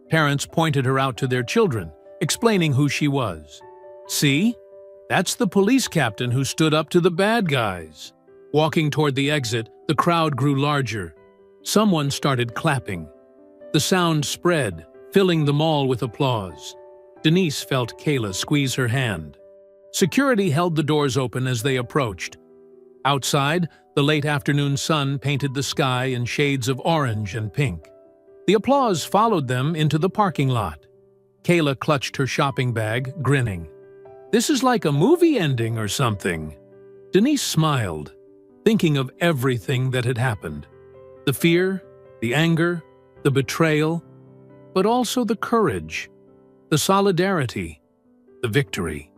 Parents pointed her out to their children, explaining who she was. "See? That's the police captain who stood up to the bad guys." Walking toward the exit, the crowd grew larger. Someone started clapping. The sound spread, filling the mall with applause. Denise felt Kayla squeeze her hand. Security held the doors open as they approached. Outside, the late afternoon sun painted the sky in shades of orange and pink. The applause followed them into the parking lot. Kayla clutched her shopping bag, grinning. "This is like a movie ending or something." Denise smiled, thinking of everything that had happened. The fear, the anger, the betrayal, but also the courage, the solidarity, the victory.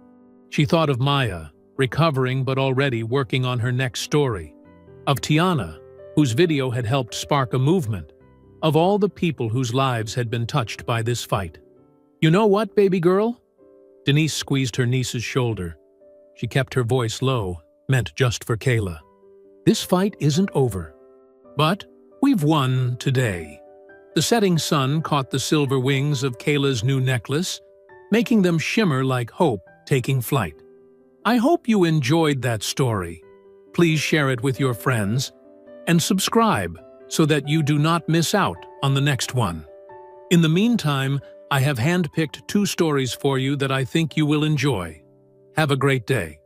She thought of Maya, recovering but already working on her next story, of Tiana, whose video had helped spark a movement, of all the people whose lives had been touched by this fight. "You know what, baby girl?" Denise squeezed her niece's shoulder. She kept her voice low, meant just for Kayla. "This fight isn't over. But we've won today." The setting sun caught the silver wings of Kayla's new necklace, making them shimmer like hope taking flight. I hope you enjoyed that story. Please share it with your friends and subscribe so that you do not miss out on the next one. In the meantime, I have handpicked 2 stories for you that I think you will enjoy. Have a great day.